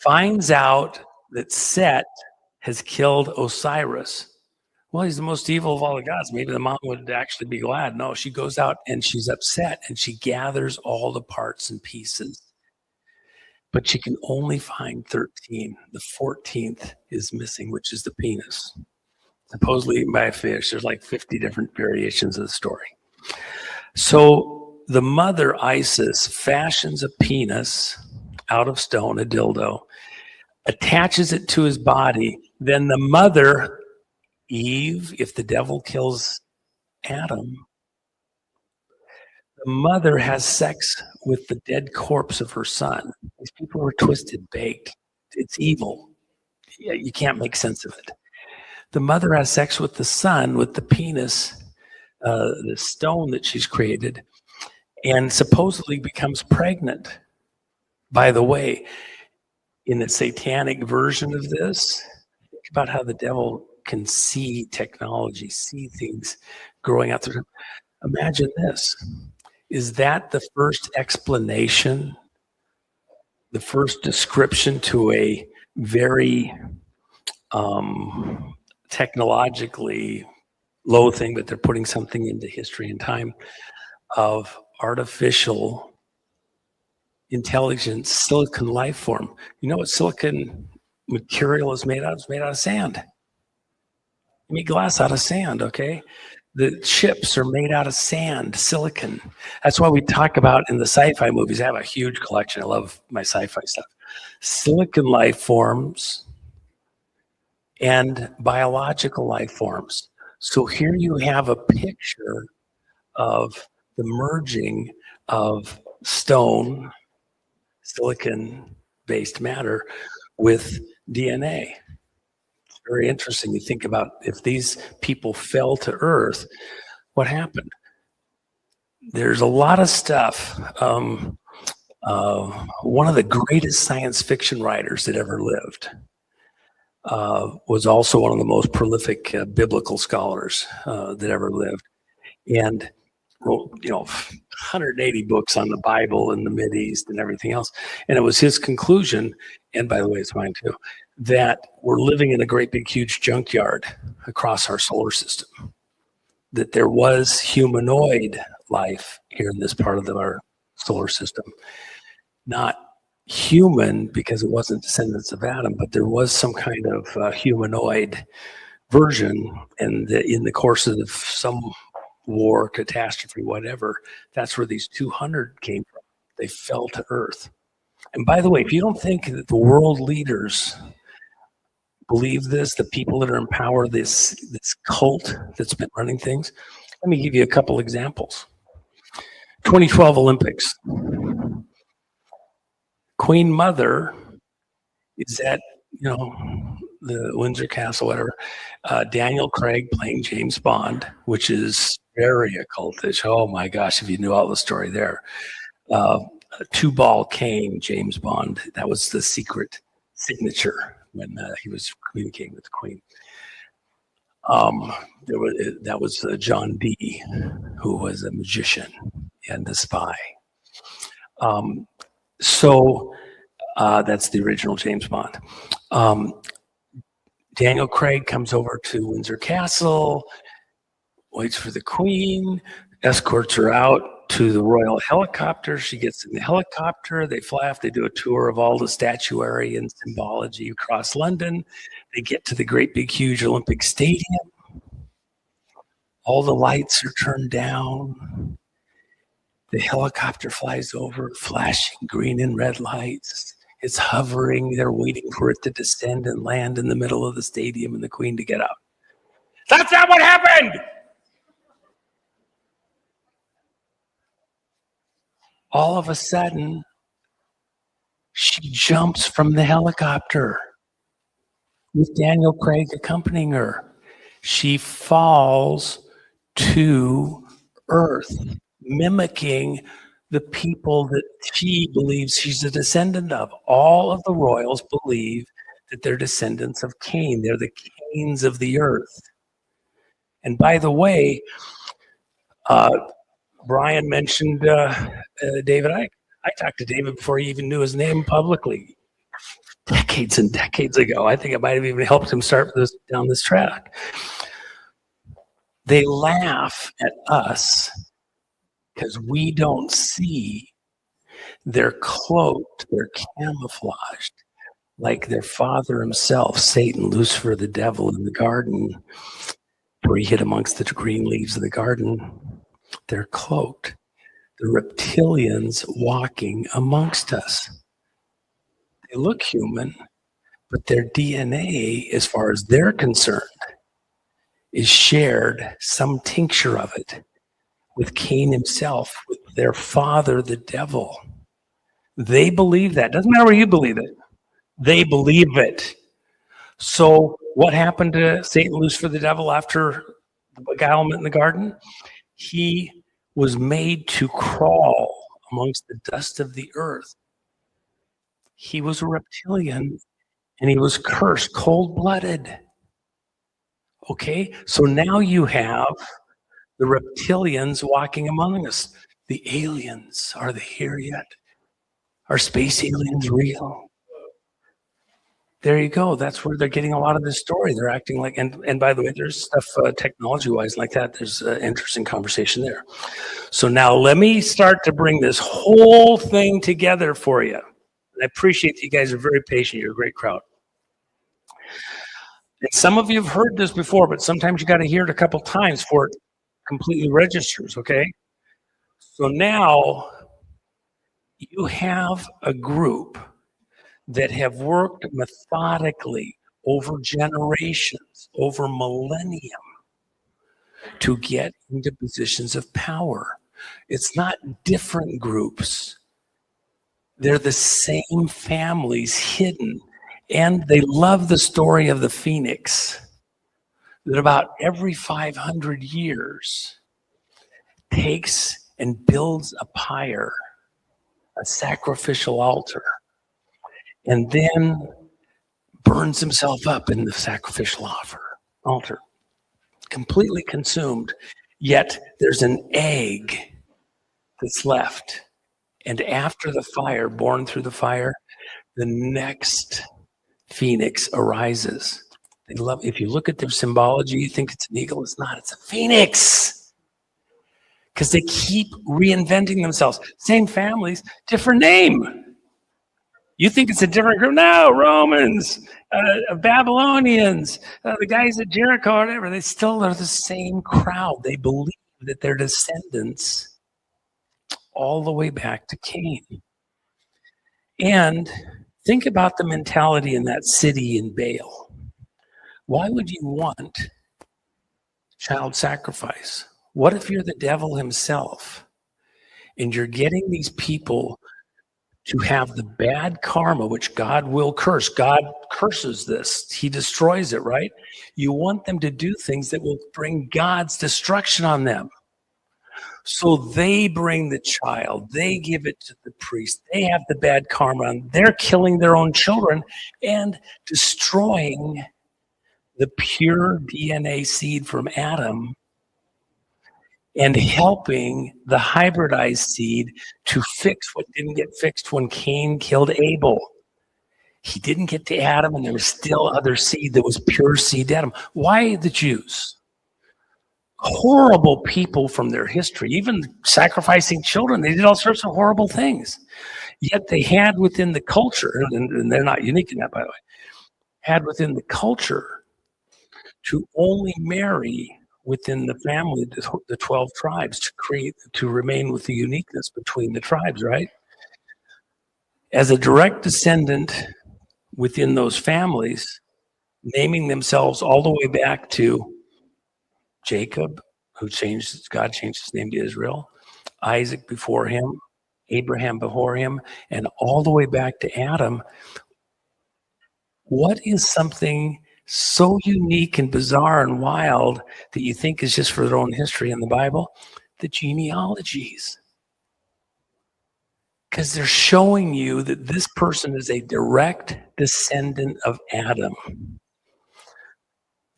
Finds out that Set has killed Osiris Well, he's the most evil of all the gods. Maybe the mom would actually be glad. No, she goes out and she's upset and she gathers all the parts and pieces. But she can only find 13. The 14th is missing, which is the penis. Supposedly by a fish. There's like 50 different variations of the story. So the mother, Isis, fashions a penis out of stone, a dildo, attaches it to his body. Then the mother, Eve, if the devil kills Adam, the mother has sex with the dead corpse of her son. These people were twisted, baked. It's evil. You can't make sense of it. The mother has sex with the son, with the penis, the stone that she's created, and supposedly becomes pregnant. By the way, in the satanic version of this, think about how the devil can see technology, see things growing out there. Imagine this. Is that the first explanation, the first description to a very technologically low thing, but they're putting something into history and time of artificial intelligence, silicon life form? You know what silicon material is made out of? It's made out of sand. You make glass out of sand, okay? The chips are made out of sand, silicon. That's why we talk about in the sci-fi movies. I have a huge collection. I love my sci-fi stuff. Silicon life forms and biological life forms. So here you have a picture of the merging of stone, silicon-based matter with DNA. Very interesting. You think about if these people fell to earth, what happened? There's a lot of stuff. One of the greatest science fiction writers that ever lived was also one of the most prolific biblical scholars that ever lived, and wrote 180 books on the Bible and the Mideast and everything else. And it was his conclusion, and by the way, it's mine too, that we're living in a great big huge junkyard across our solar system, that there was humanoid life here in this part of our solar system. Not human because it wasn't descendants of Adam, but there was some kind of humanoid version, and in the course of some war, catastrophe, whatever, that's where these 200 came from. They fell to earth. And by the way, if you don't think that the world leaders believe this, the people that are in power, this cult that's been running things, let me give you a couple examples. 2012 Olympics. Queen Mother is at, the Windsor Castle, whatever. Daniel Craig playing James Bond, which is very occultish. Oh my gosh, if you knew all the story there. Two-ball cane, James Bond. That was the secret signature when he was communicating with the Queen. That was John Dee, who was a magician and a spy. So that's the original James Bond. Daniel Craig comes over to Windsor Castle, waits for the Queen, escorts her out to the royal helicopter. She gets in the helicopter. They fly off. They do a tour of all the statuary and symbology across London. They get to the great big huge Olympic Stadium. All the lights are turned down. The helicopter flies over, flashing green and red lights. It's hovering. They're waiting for it to descend and land in the middle of the stadium and the Queen to get out. That's not what happened! All of a sudden, she jumps from the helicopter with Daniel Craig accompanying her. She falls to earth, mimicking the people that she believes she's a descendant of. All of the royals believe that they're descendants of Cain. They're the Cains of the earth. And by the way, Brian mentioned David Icke. I talked to David before he even knew his name publicly, decades and decades ago. I think it might have even helped him start down this track. They laugh at us because we don't see they're cloaked, they're camouflaged, like their father himself, Satan, Lucifer, the devil in the garden, where he hid amongst the green leaves of the garden. They're cloaked. The reptilians walking amongst us. They look human, but their DNA, as far as they're concerned, is shared, some tincture of it, with Cain himself, with their father, the devil. They believe that. Doesn't matter where you believe it. They believe it. So what happened to Satan, Lucifer, the devil after the beguilement in the garden? He was made to crawl amongst the dust of the earth. He was a reptilian, and he was cursed, cold-blooded. Okay, so now you have the reptilians walking among us. The aliens, are they here yet? Are space aliens real? There you go. That's where they're getting a lot of this story. They're acting like, and by the way, there's stuff technology-wise like that. There's an interesting conversation there. So now let me start to bring this whole thing together for you. And I appreciate that you guys are very patient. You're a great crowd. And some of you have heard this before, but sometimes you got to hear it a couple times before it completely registers, okay? So now you have a group that have worked methodically over generations, over millennium, to get into positions of power. It's not different groups. They're the same families hidden. And they love the story of the phoenix, that about every 500 years takes and builds a pyre, a sacrificial altar, and then burns himself up in the sacrificial altar, completely consumed. Yet there's an egg that's left. And after the fire, born through the fire, the next phoenix arises. They love, if you look at their symbology, you think it's an eagle. It's not, it's a phoenix. Because they keep reinventing themselves. Same families, different name. You think it's a different group? No, Romans, Babylonians, the guys at Jericho, whatever. They still are the same crowd. They believe that they're descendants all the way back to Cain. And think about the mentality in that city in Baal. Why would you want child sacrifice? What if you're the devil himself and you're getting these people to have the bad karma, which God will curse? God curses this. He destroys it, right? You want them to do things that will bring God's destruction on them. So they bring the child, they give it to the priest, they have the bad karma, and they're killing their own children and destroying the pure DNA seed from Adam and helping the hybridized seed to fix what didn't get fixed when Cain killed Abel. He didn't get to Adam, and there was still other seed that was pure seed to Adam. Why the Jews? Horrible people from their history, even sacrificing children. They did all sorts of horrible things. Yet they had within the culture, and they're not unique in that, by the way, had within the culture to only marry within the family, the 12 tribes, to remain with the uniqueness between the tribes, right? As a direct descendant within those families, naming themselves all the way back to Jacob, God changed his name to Israel, Isaac before him, Abraham before him, and all the way back to Adam. What is something so unique and bizarre and wild that you think is just for their own history in the Bible? The genealogies. Because they're showing you that this person is a direct descendant of Adam.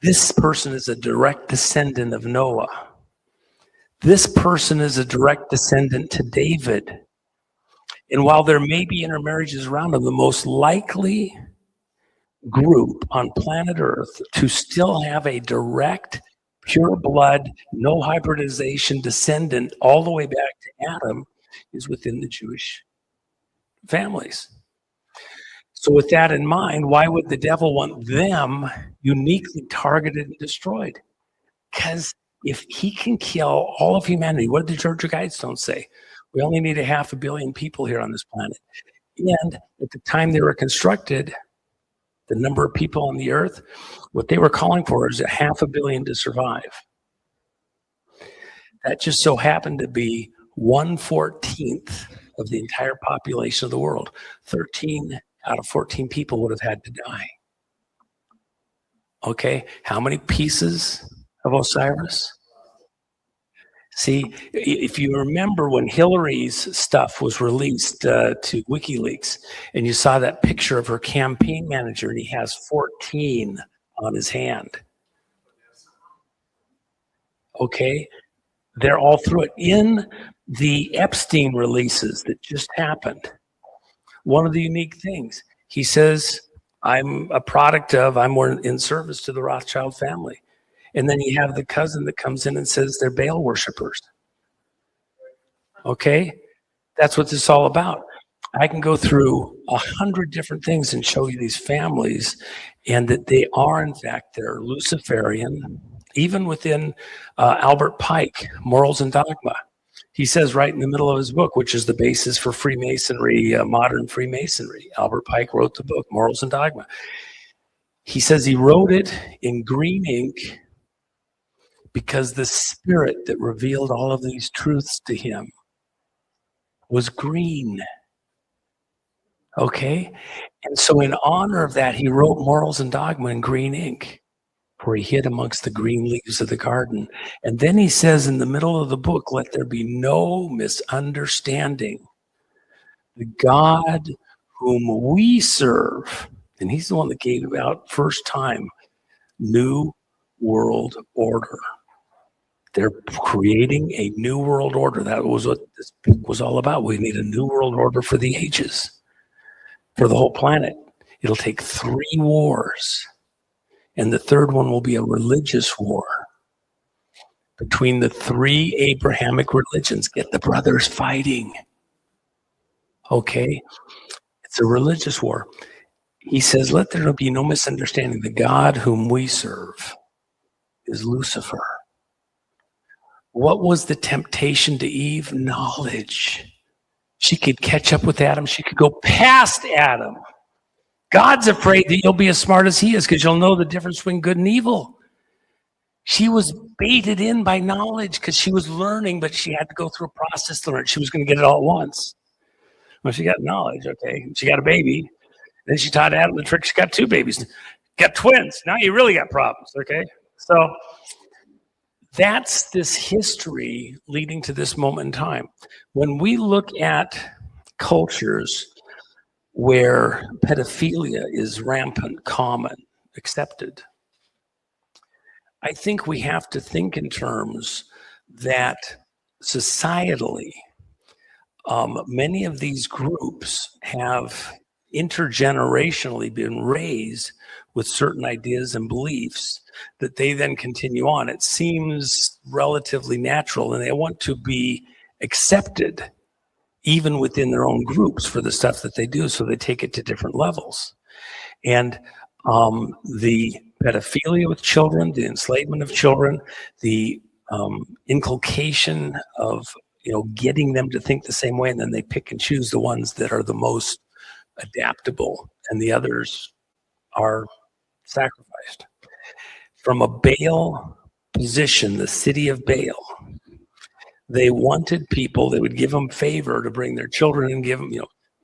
This person is a direct descendant of Noah. This person is a direct descendant to David. And while there may be intermarriages around them, the most likely group on planet Earth to still have a direct pure blood, no hybridization descendant all the way back to Adam is within the Jewish families. So with that in mind, why would the devil want them uniquely targeted and destroyed? Because if he can kill all of humanity, what did the Church of Guidestones say? We only need 500 million people here on this planet. And at the time they were constructed, the number of people on the earth, what they were calling for is 500 million to survive. That just so happened to be 1/14 of the entire population of the world. 13 out of 14 people would have had to die. Okay, how many pieces of Osiris? See, if you remember when Hillary's stuff was released to WikiLeaks, and you saw that picture of her campaign manager, and he has 14 on his hand. Okay, they're all through it. In the Epstein releases that just happened, one of the unique things, he says, I'm a product of, I'm more in service to the Rothschild family. And then you have the cousin that comes in and says they're Baal worshipers. Okay? That's what this is all about. I can go through 100 different things and show you these families, and that they are, in fact, they're Luciferian. Even within Albert Pike, Morals and Dogma, he says right in the middle of his book, which is the basis for Freemasonry, modern Freemasonry. Albert Pike wrote the book, Morals and Dogma. He says he wrote it in green ink because the spirit that revealed all of these truths to him was green. Okay? And so in honor of that, he wrote Morals and Dogma in green ink, where he hid amongst the green leaves of the garden. And then he says in the middle of the book, let there be no misunderstanding. The God whom we serve, and he's the one that gave out first time, New World Order. They're creating a new world order. That was what this book was all about. We need a new world order for the ages, for the whole planet. It'll take 3 wars. And the third one will be a religious war between the 3 Abrahamic religions. Get the brothers fighting. Okay? It's a religious war. He says, let there be no misunderstanding. The God whom we serve is Lucifer. What was the temptation to Eve? Knowledge. She could catch up with Adam. She could go past Adam. God's afraid that you'll be as smart as he is because you'll know the difference between good and evil. She was baited in by knowledge because she was learning, but she had to go through a process to learn. She was going to get it all at once. Well, she got knowledge, okay. She got a baby. Then she taught Adam the trick. She got 2 babies. Got twins. Now you really got problems, okay? So that's this history leading to this moment in time. When we look at cultures where pedophilia is rampant, common, accepted, I think we have to think in terms that societally, many of these groups have intergenerationally been raised with certain ideas and beliefs that they then continue on. It seems relatively natural, and they want to be accepted even within their own groups for the stuff that they do, so they take it to different levels. And the pedophilia with children, the enslavement of children, the inculcation of getting them to think the same way, and then they pick and choose the ones that are the most adaptable, and the others are sacrificed. From a Baal position, the city of Baal, they wanted people, they would give them favor to bring their children and give them,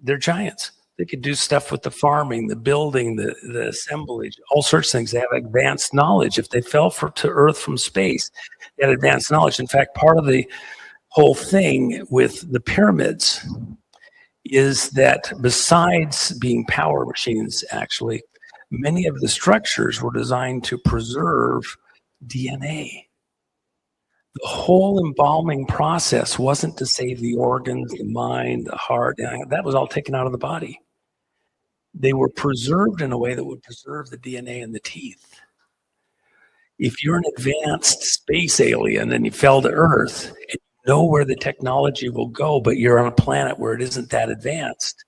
they're giants. They could do stuff with the farming, the building, the assemblage, all sorts of things. They have advanced knowledge. If they fell to earth from space, they had advanced knowledge. In fact, part of the whole thing with the pyramids is that besides being power machines, actually, many of the structures were designed to preserve DNA. The whole embalming process wasn't to save the organs, the mind, the heart. That was all taken out of the body. They were preserved in a way that would preserve the DNA and the teeth. If you're an advanced space alien and you fell to Earth and you know where the technology will go, but you're on a planet where it isn't that advanced.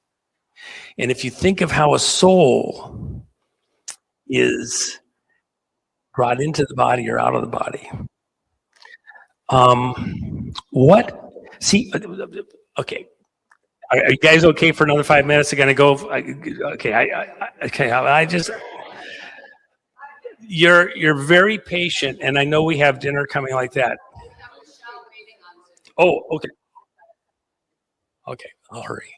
And if you think of how a soul is brought into the body or out of the body, okay. Are you guys okay for another 5 minutes? Are going to go? Okay. You're very patient, and I know we have dinner coming like that. Oh, okay. Okay, I'll hurry.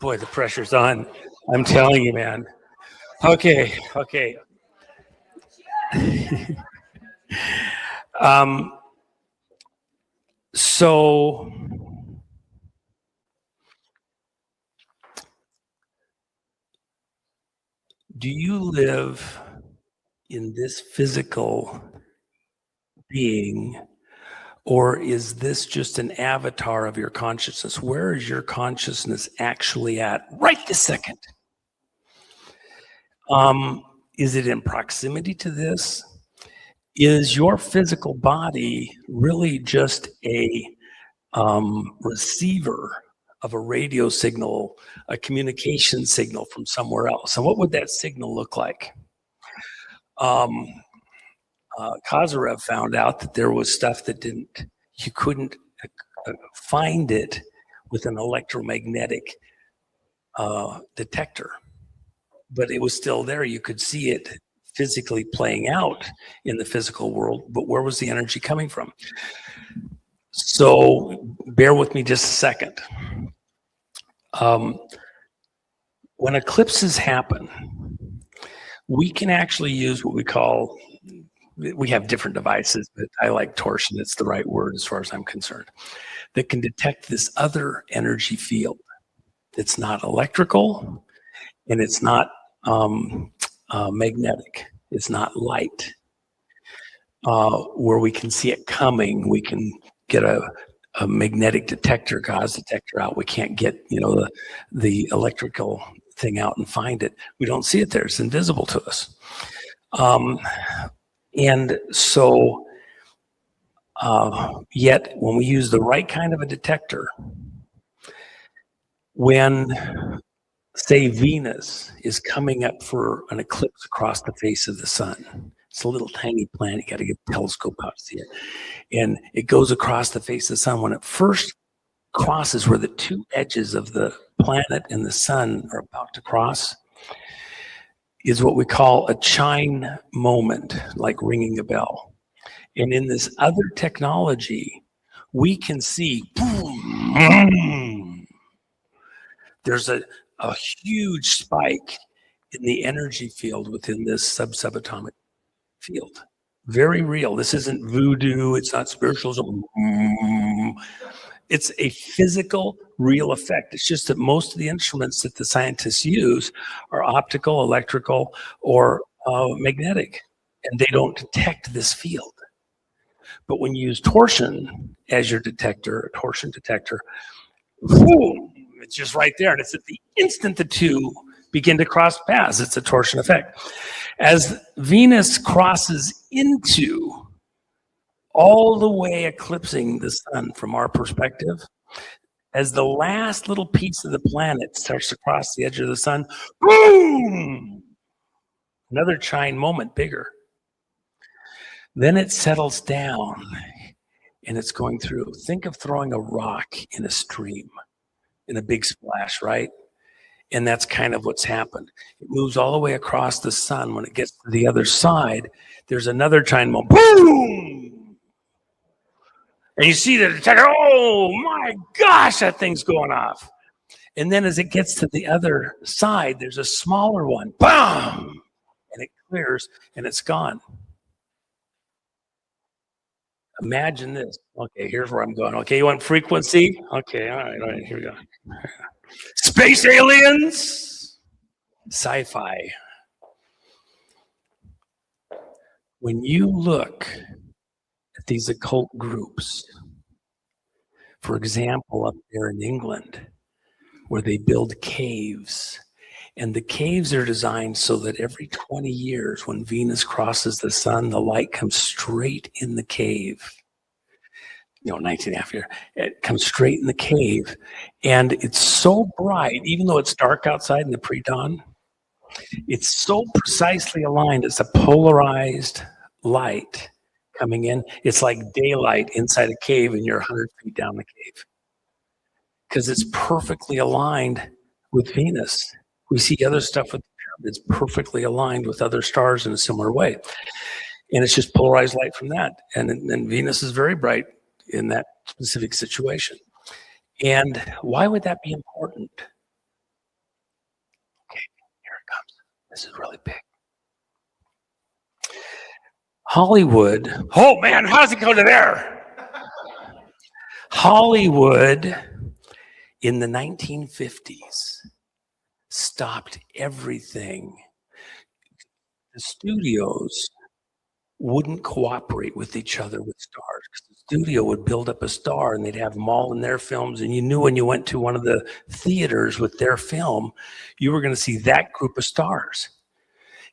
Boy, the pressure's on. I'm telling you, man. Okay. So do you live in this physical being, or is this just an avatar of your consciousness? Where is your consciousness actually at right this second? Is it in proximity to this? Is your physical body really just a receiver of a radio signal, a communication signal from somewhere else? And what would that signal look like? Kozyrev found out that there was stuff that you couldn't find it with an electromagnetic detector, but it was still there. You could see it physically playing out in the physical world, but where was the energy coming from? So bear with me just a second. When eclipses happen, we can actually use what we have different devices, but I like torsion. It's the right word as far as I'm concerned, that can detect this other energy field. It's not electrical and it's not magnetic. It's not light. Where we can see it coming, we can get a magnetic detector, gauze detector out. We can't get, the electrical thing out and find it. We don't see it there. It's invisible to us. And so, yet when we use the right kind of a detector, when, say, Venus is coming up for an eclipse across the face of the sun, it's a little tiny planet, you got to get a telescope out to see it. And it goes across the face of the sun. When it first crosses where the two edges of the planet and the sun are about to cross, is what we call a chime moment, like ringing a bell. And in this other technology, we can see, boom, there's a huge spike in the energy field within this subatomic field. Very real. This isn't voodoo. It's not spiritualism. It's a physical, real effect. It's just that most of the instruments that the scientists use are optical, electrical, or magnetic, and they don't detect this field. But when you use torsion as your detector, a torsion detector, boom, it's just right there. And it's at the instant the two begin to cross paths. It's a torsion effect. As Venus crosses into, all the way eclipsing the sun from our perspective, as the last little piece of the planet starts to cross the edge of the sun, boom! Another chime moment, bigger. Then it settles down and it's going through. Think of throwing a rock in a stream, in a big splash, right? And that's kind of what's happened. It moves all the way across the sun. When it gets to the other side, there's another chime moment, boom! And you see the detector, oh my gosh, that thing's going off. And then as it gets to the other side, there's a smaller one, boom! And it clears and it's gone. Imagine this. Okay, here's where I'm going. Okay, you want frequency? Okay, all right, here we go. Space aliens, sci-fi. When you look at these occult groups, for example, up there in England, where they build caves And the caves are designed so that every 20 years, when Venus crosses the sun, the light comes straight in the cave. 19 and a half years. It comes straight in the cave. And it's so bright, even though it's dark outside in the pre-dawn, it's so precisely aligned. It's a polarized light coming in. It's like daylight inside a cave and you're 100 feet down the cave. Because it's perfectly aligned with Venus. We see other stuff with the pyramids perfectly aligned with other stars in a similar way. And it's just polarized light from that. And Venus is very bright in that specific situation. And why would that be important? Okay, here it comes. This is really big. Hollywood. Oh man, how's it go to there? Hollywood in the 1950s stopped everything. The studios wouldn't cooperate with each other with stars, because the studio would build up a star and they'd have them all in their films, and you knew when you went to one of the theaters with their film, you were going to see that group of stars.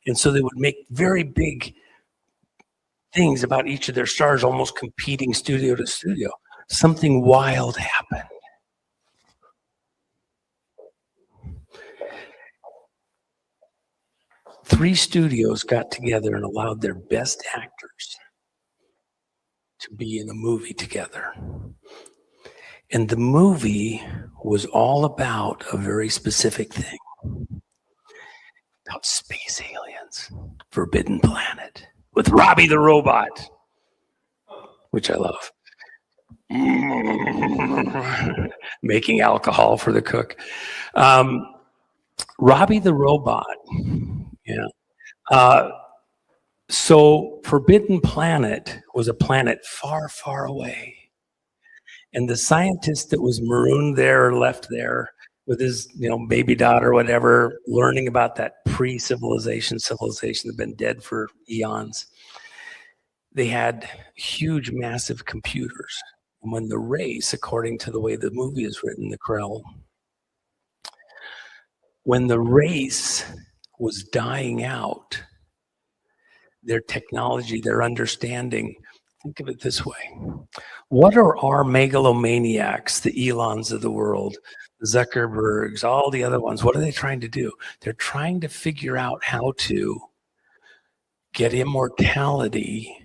And so they would make very big things about each of their stars, almost competing studio to studio. Something wild happened. Three studios got together and allowed their best actors to be in a movie together. And the movie was all about a very specific thing, about space aliens, Forbidden Planet, with Robbie the Robot, which I love. Making alcohol for the cook. Robbie the Robot. Yeah. So Forbidden Planet was a planet far, far away. And the scientist that was marooned there or left there with his, baby daughter or whatever, learning about that civilization that had been dead for eons. They had huge, massive computers. And when the race, according to the way the movie is written, the Krell, when the race was dying out, their technology, their understanding, think of it this way. What are our megalomaniacs, the Elons of the world, the Zuckerbergs, all the other ones, what are they trying to do? They're trying to figure out how to get immortality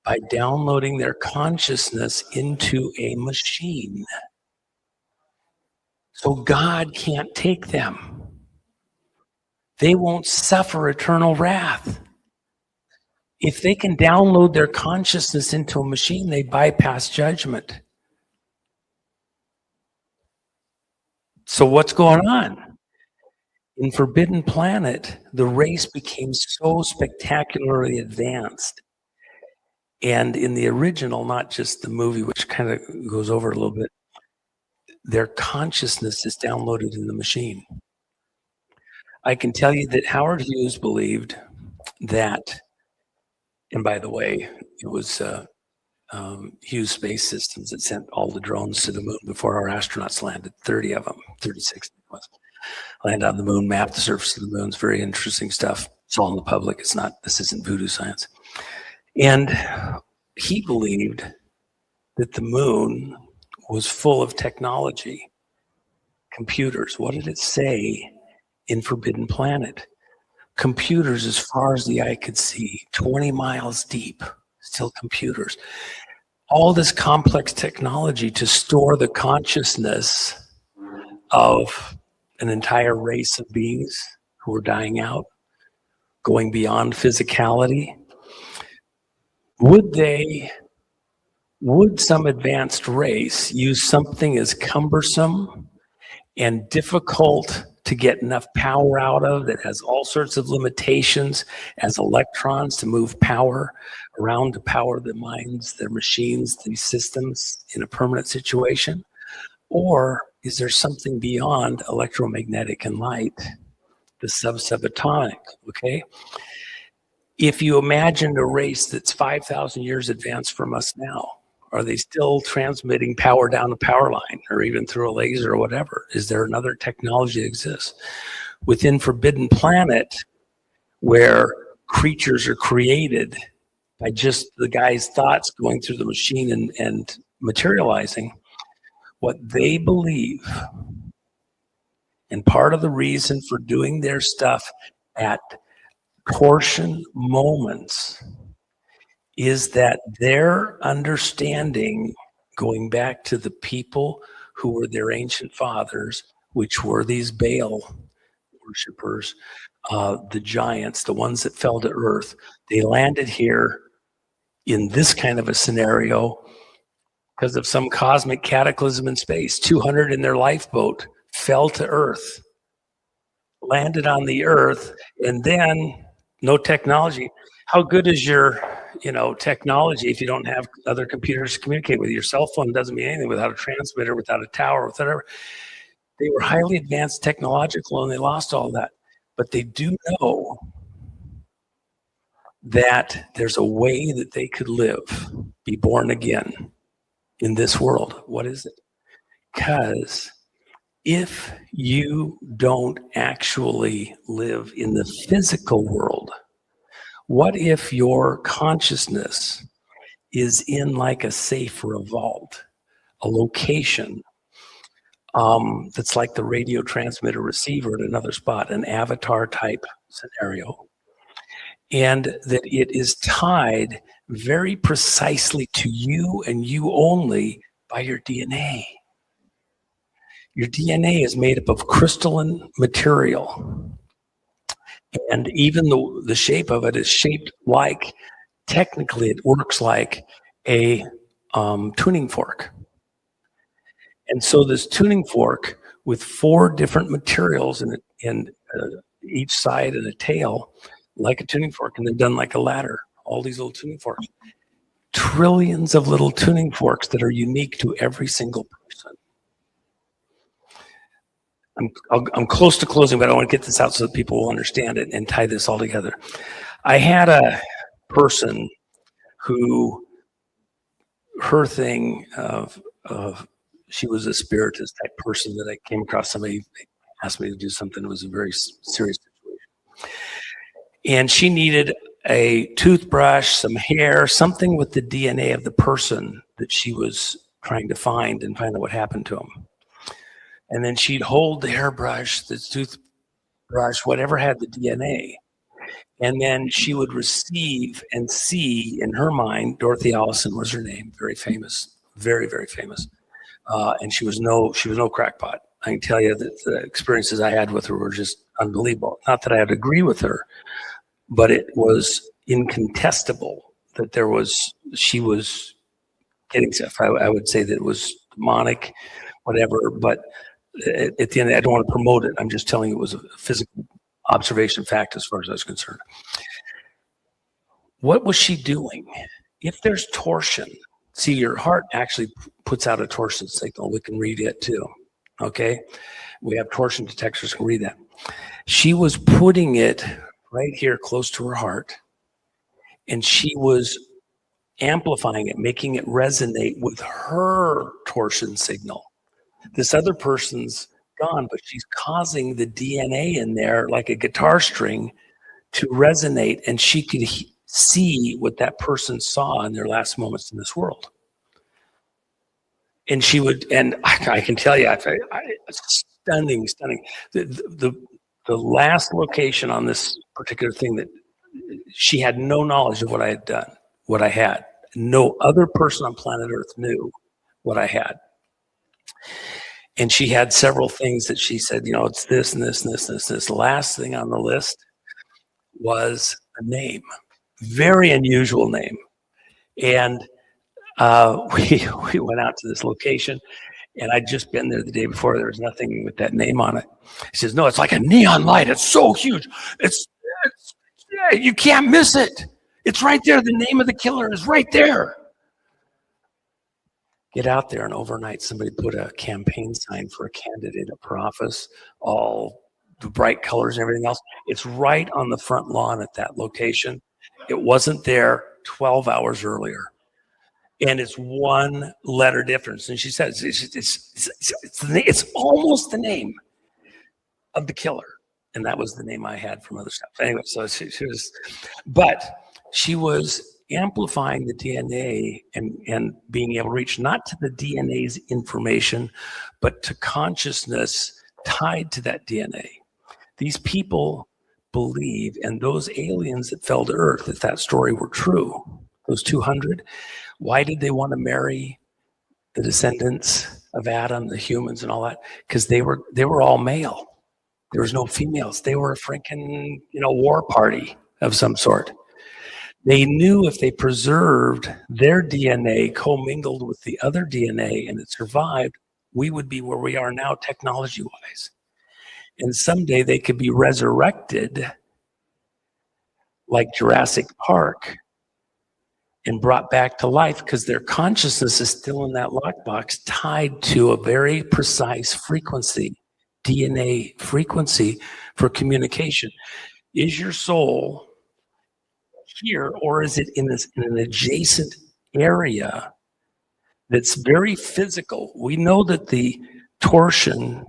by downloading their consciousness into a machine. So God can't take them. They won't suffer eternal wrath. If they can download their consciousness into a machine, they bypass judgment. So what's going on? In Forbidden Planet, the race became so spectacularly advanced. And in the original, not just the movie, which kind of goes over a little bit, their consciousness is downloaded in the machine. I can tell you that Howard Hughes believed that, and by the way, it was Hughes Space Systems that sent all the drones to the moon before our astronauts landed, 30 of them, 36 it was. Land on the moon, map the surface of the moon. It's very interesting stuff. It's all in the public. This isn't voodoo science. And he believed that the moon was full of technology, computers. What did it say in Forbidden Planet? Computers as far as the eye could see, 20 miles deep, still computers. All this complex technology to store the consciousness of an entire race of beings who were dying out, going beyond physicality. Would some advanced race use something as cumbersome and difficult to get enough power out of, that has all sorts of limitations as electrons, to move power around to power the minds, their machines, these systems in a permanent situation? Or is there something beyond electromagnetic and light, the subatomic, okay? If you imagined a race that's 5,000 years advanced from us now, are they still transmitting power down the power line or even through a laser or whatever? Is there another technology that exists? within Forbidden Planet, where creatures are created by just the guy's thoughts going through the machine and materializing, what they believe, and part of the reason for doing their stuff at torsion moments is that their understanding, going back to the people who were their ancient fathers, which were these Baal worshipers, the giants, the ones that fell to earth, they landed here in this kind of a scenario because of some cosmic cataclysm in space. 200 in their lifeboat fell to earth, landed on the earth, and then no technology. How good is your technology if you don't have other computers to communicate with? Your cell phone doesn't mean anything without a transmitter, without a tower, whatever. They were highly advanced technological, and they lost all that. But they do know that there's a way that they could live, be born again in this world. What is it? Because if you don't actually live in the physical world, what if your consciousness is in like a safe or a vault, a location that's like the radio transmitter receiver at another spot, an avatar type scenario, and that it is tied very precisely to you and you only by your DNA. Your DNA is made up of crystalline material. And even the shape of it is shaped like, technically it works like a tuning fork. And so this tuning fork with 4 different materials in each side and a tail, like a tuning fork, and then done like a ladder, all these little tuning forks. Trillions of little tuning forks that are unique to every single person. I'm close to closing, but I want to get this out so that people will understand it and tie this all together. I had a person who, her thing of she was a spiritist type person that I came across. Somebody asked me to do something that was a very serious situation. And she needed a toothbrush, some hair, something with the DNA of the person that she was trying to find and find out what happened to them. And then she'd hold the hairbrush, the toothbrush, whatever had the DNA. And then she would receive and see in her mind, Dorothy Allison was her name, very famous, very, very famous. And she was no crackpot. I can tell you that the experiences I had with her were just unbelievable. Not that I had to agree with her, but it was incontestable that she was getting stuff. I would say that it was demonic, whatever, but at the end, I don't want to promote it. I'm just telling you it was a physical observation fact as far as I was concerned. What was she doing? If there's torsion, see, your heart actually puts out a torsion signal. We can read it too, okay? We have torsion detectors, can read that. She was putting it right here close to her heart, and she was amplifying it, making it resonate with her torsion signal. This other person's gone, but she's causing the DNA in there like a guitar string to resonate, and she could see what that person saw in their last moments in this world. And she would, and I can tell you, stunning. The last location on this particular thing that she had no knowledge of what I had done, what I had. No other person on planet Earth knew what I had. And she had several things that she said, it's this and this and this and this. This last thing on the list was a name, very unusual name. And we went out to this location, and I'd just been there the day before. There was nothing with that name on it. He says, no, it's like a neon light. It's so huge. You can't miss it. It's right there. The name of the killer is right there. Get out there, and overnight somebody put a campaign sign for a candidate up for office, all the bright colors and everything else. It's right on the front lawn at that location. It wasn't there 12 hours earlier. And it's 1 letter difference. And she says it's almost the name of the killer. And that was the name I had from other stuff. Anyway, so but she was amplifying the DNA and being able to reach not to the DNA's information, but to consciousness tied to that DNA. These people believe, and those aliens that fell to Earth, if that story were true, those 200, why did they want to marry the descendants of Adam, the humans and all that? Because they were all male. There was no females. They were a freaking, war party of some sort. They knew if they preserved their DNA commingled with the other DNA and it survived, we would be where we are now technology-wise. And someday they could be resurrected like Jurassic Park and brought back to life because their consciousness is still in that lockbox tied to a very precise frequency, DNA frequency for communication. Is your soul here, or is it in an adjacent area that's very physical? We know that the torsion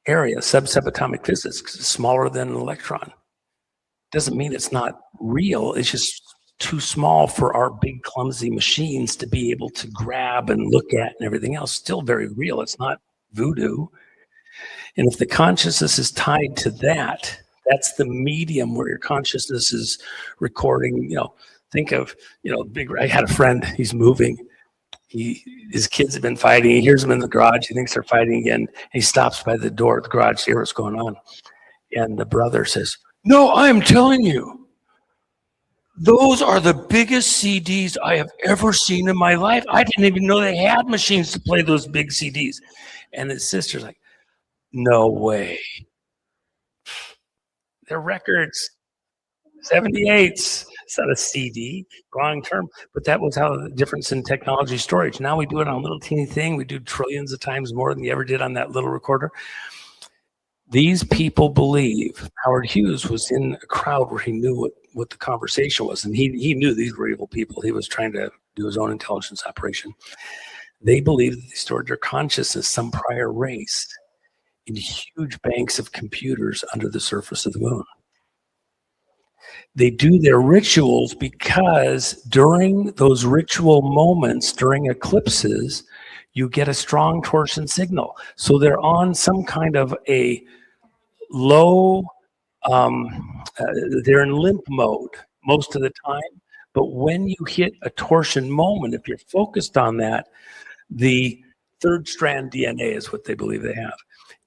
area, subatomic physics, is smaller than an electron. Doesn't mean it's not real. It's just too small for our big clumsy machines to be able to grab and look at and everything else. Still very real. It's not voodoo. And if the consciousness is tied to that, that's the medium where your consciousness is recording. Think of, I had a friend, he's moving. His kids have been fighting. He hears them in the garage. He thinks they're fighting again. He stops by the door of the garage to hear what's going on. And the brother says, "No, I'm telling you, those are the biggest CDs I have ever seen in my life. I didn't even know they had machines to play those big CDs." And his sister's like, "No way. They're records, 78s. It's not a CD, wrong term." But that was how the difference in technology storage. Now we do it on a little teeny thing. We do trillions of times more than you ever did on that little recorder. These people believe Howard Hughes was in a crowd where he knew what the conversation was. And he knew these were evil people. He was trying to do his own intelligence operation. They believe that they stored their consciousness, some prior race, in huge banks of computers under the surface of the moon. They do their rituals because during those ritual moments, during eclipses, you get a strong torsion signal. So they're on some kind of a low, they're in limp mode most of the time. But when you hit a torsion moment, if you're focused on that, the third strand DNA is what they believe they have,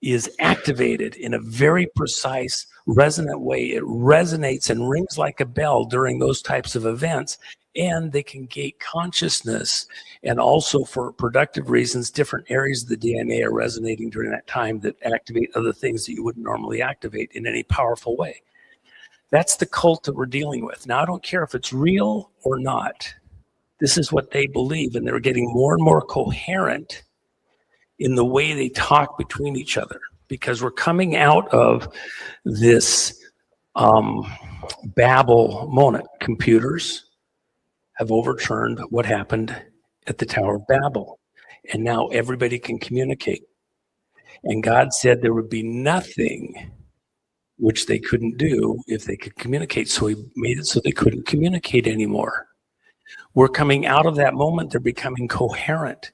is activated in a very precise, resonant way. It resonates and rings like a bell during those types of events, and they can gate consciousness. And also for productive reasons, different areas of the DNA are resonating during that time that activate other things that you wouldn't normally activate in any powerful way. That's the cult that we're dealing with. Now, I don't care if it's real or not. This is what they believe, and they're getting more and more coherent in the way they talk between each other, because we're coming out of this Babel moment. Computers have overturned what happened at the Tower of Babel, and now everybody can communicate. And God said there would be nothing which they couldn't do if they could communicate. So he made it so they couldn't communicate anymore. We're coming out of that moment. They're becoming coherent.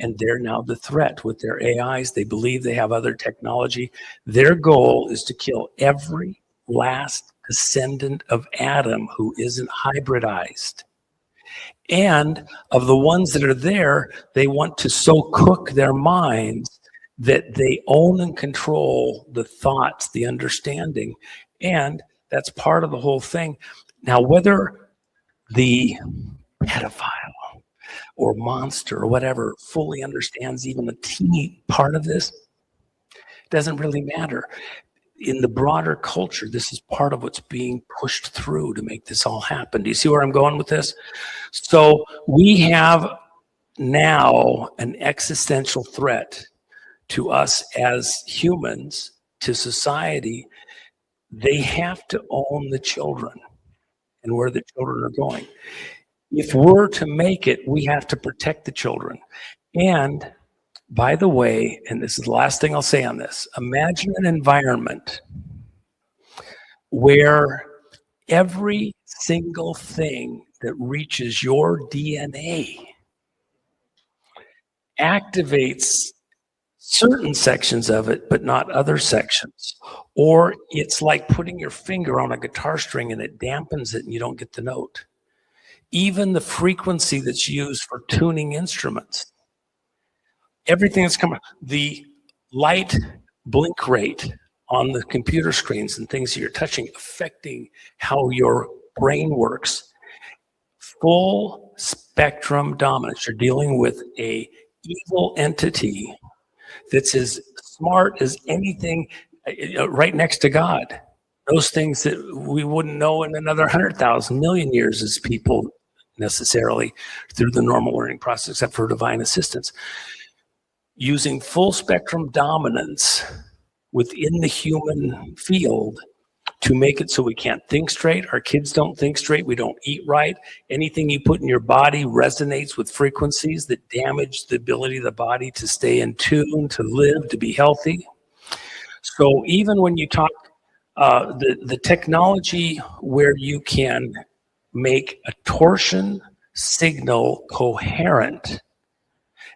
And they're now the threat with their AIs. They believe they have other technology. Their goal is to kill every last descendant of Adam who isn't hybridized. And of the ones that are there, they want to so cook their minds that they own and control the thoughts, the understanding. And that's part of the whole thing. Now, whether the pedophile or monster or whatever fully understands even a teeny part of this, doesn't really matter. In the broader culture, this is part of what's being pushed through to make this all happen. Do you see where I'm going with this? So we have now an existential threat to us as humans, to society. They have to own the children and where the children are going. If we're to make it, we have to protect the children. And by the way, and this is the last thing I'll say on this, imagine an environment where every single thing that reaches your DNA activates certain sections of it, but not other sections. Or it's like putting your finger on a guitar string and it dampens it and you don't get the note. Even the frequency that's used for tuning instruments, everything that's coming, the light blink rate on the computer screens and things that you're touching, affecting how your brain works. Full spectrum dominance. You're dealing with a evil entity that's as smart as anything right next to God. Those things that we wouldn't know in another 100,000 million years as people necessarily through the normal learning process, except for divine assistance. Using full spectrum dominance within the human field to make it so we can't think straight. Our kids don't think straight. We don't eat right. Anything you put in your body resonates with frequencies that damage the ability of the body to stay in tune, to live, to be healthy. So even when you talk the technology where you can make a torsion signal coherent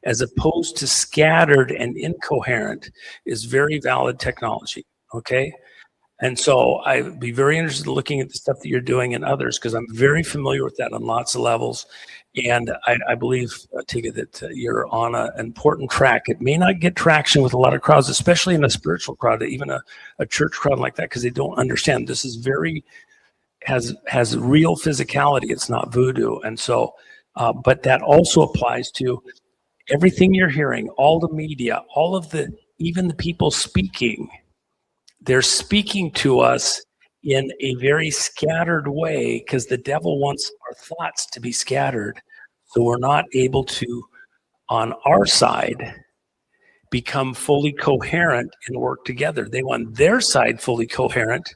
as opposed to scattered and incoherent is very valid technology, okay? And so I'd be very interested in looking at the stuff that you're doing and others, because I'm very familiar with that on lots of levels. And I believe, Tika, that you're on an important track. It may not get traction with a lot of crowds, especially in a spiritual crowd, even a church crowd like that, because they don't understand. This is has real physicality. It's not voodoo. And so, but that also applies to everything you're hearing, all the media, even the people speaking. They're speaking to us in a very scattered way because the devil wants our thoughts to be scattered. So we're not able to, on our side, become fully coherent and work together. They want their side fully coherent.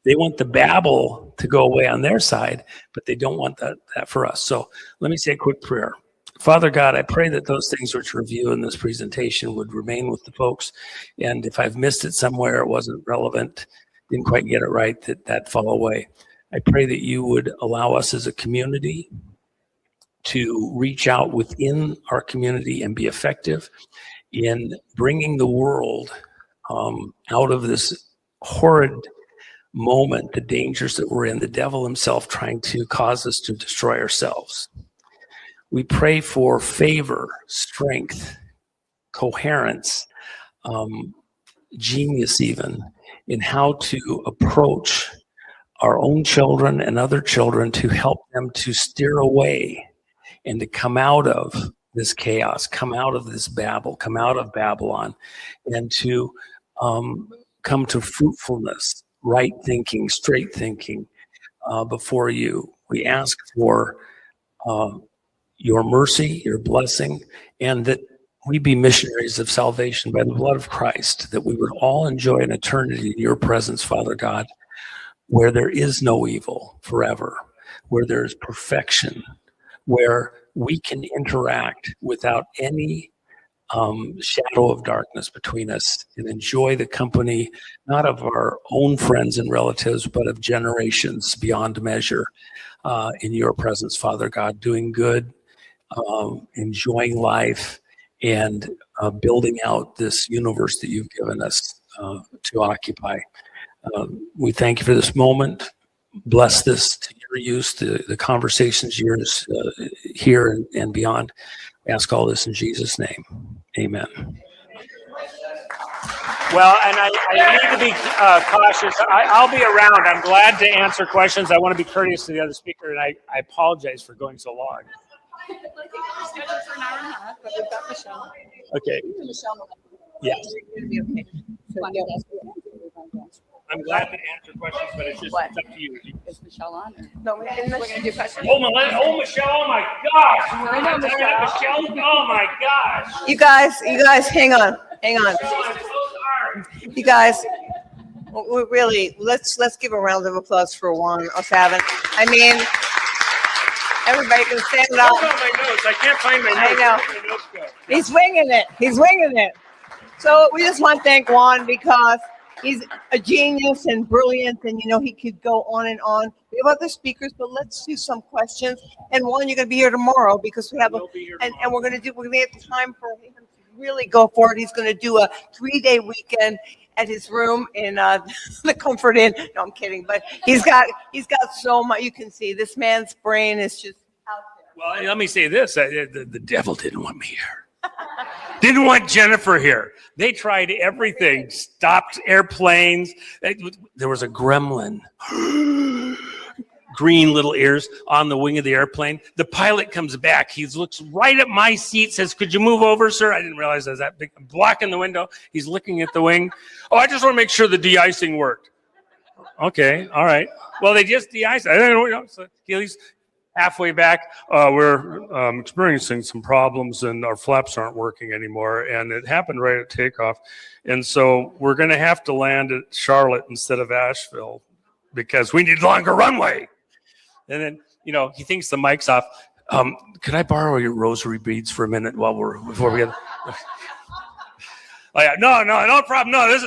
They want the babble to go away on their side, but they don't want that for us. So let me say a quick prayer. Father God, I pray that those things which review in this presentation would remain with the folks. And if I've missed it somewhere, it wasn't relevant, didn't quite get it right, that fall away. I pray that you would allow us as a community to reach out within our community and be effective in bringing the world out of this horrid moment, the dangers that we're in, the devil himself trying to cause us to destroy ourselves. We pray for favor, strength, coherence, genius even, in how to approach our own children and other children to help them to steer away and to come out of this chaos, come out of this Babel, come out of Babylon, and to come to fruitfulness, right thinking, straight thinking before you. We ask for your mercy, your blessing, and that we be missionaries of salvation by the blood of Christ, that we would all enjoy an eternity in your presence, Father God, where there is no evil forever, where there is perfection, where we can interact without any shadow of darkness between us and enjoy the company, not of our own friends and relatives, but of generations beyond measure in your presence, Father God, doing good, enjoying life, and building out this universe that you've given us to occupy. We thank you for this moment. Bless this to your use, the conversations yours here and beyond. I ask all this in Jesus' name. Amen. Well, and I need to be cautious. I'll be around. I'm glad to answer questions. I want to be courteous to the other speaker, and I apologize for going so long. Okay. Yes. I'm glad to answer questions, but it's up to you. Is Michelle on? No, we're going to do questions. Oh, Michelle, oh my gosh. Michelle, oh my gosh. You guys, hang on. I'm so sorry. You guys, we really, let's give a round of applause for Juan O'Savin. I mean, everybody can stand up. What's on my notes? I can't find my notes. I know. Where'd my notes go? He's winging it. So we just want to thank Juan because He's a genius and brilliant, and he could go on and on. We have other speakers, but let's do some questions. And Juan, you're going to be here tomorrow because we have and we're going to have time for him to really go for it. He's going to do a 3-day weekend at his room in the Comfort Inn. No, I'm kidding, but he's got so much. You can see this man's brain is just out there. Well, let me say this: the devil didn't want me here. Didn't want Jennifer here. They tried everything, stopped airplanes. There was a gremlin, green little ears on the wing of the airplane. The pilot comes back. He looks right at my seat, says, "Could you move over, sir?" I didn't realize I was that big. I'm blocking the window. He's looking at the wing. "Oh, I just want to make sure the de-icing worked." Okay, all right. Well, they just de-iced. I don't know. So he's halfway back, we're experiencing some problems and our flaps aren't working anymore. And it happened right at takeoff. And so we're going to have to land at Charlotte instead of Asheville because we need longer runway. And then, he thinks the mic's off. Could I borrow your rosary beads for a minute before we get... Oh, yeah, no problem. No, this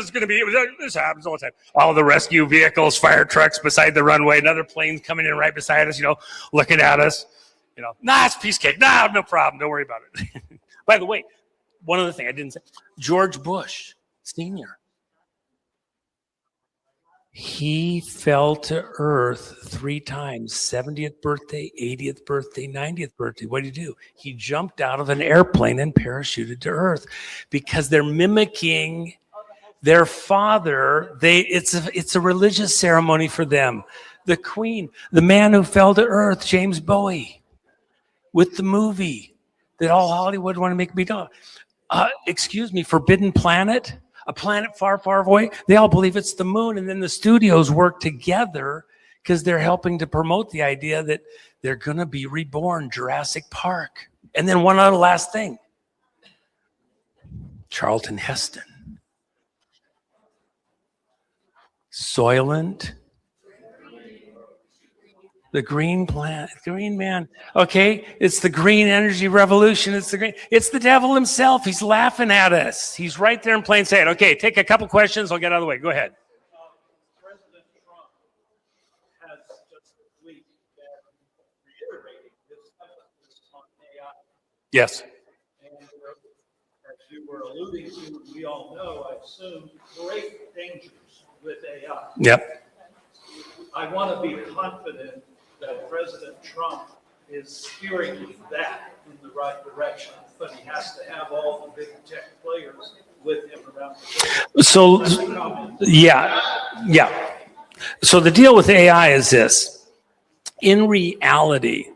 happens all the time. All the rescue vehicles, fire trucks beside the runway, another plane coming in right beside us, looking at us. It's piece cake. No problem. Don't worry about it. By the way, one other thing I didn't say, George Bush Sr., he fell to earth 3 times, 70th birthday, 80th birthday, 90th birthday. What did he do? He jumped out of an airplane and parachuted to earth because they're mimicking their father. It's a religious ceremony for them. The Queen, the man who fell to earth, James Bowie, with the movie that all Hollywood want to make me do. Forbidden Planet. A planet far, far away. They all believe it's the moon. And then the studios work together because they're helping to promote the idea that they're going to be reborn, Jurassic Park. And then one other last thing. Charlton Heston. Soylent. The green plant, green man. Okay, it's the green energy revolution. It's the devil himself. He's laughing at us. He's right there in plain sight. Okay, take a couple questions. I'll get out of the way. Go ahead. President Trump has just this week been reiterating his emphasis on AI. Yes. And as you were alluding to, we all know, I assume, great dangers with AI. Yep. I want to be confident that President Trump is steering that in the right direction, but he has to have all the big tech players with him around the world. So, yeah. So the deal with AI is this. In reality,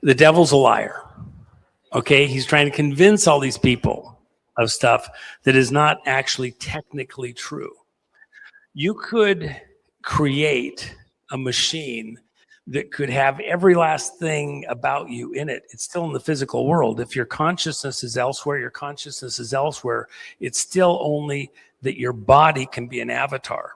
the devil's a liar. Okay? He's trying to convince all these people of stuff that is not actually technically true. You could create a machine that could have every last thing about you in it. It's still in the physical world. If your consciousness is elsewhere, your consciousness is elsewhere. It's still only that your body can be an avatar.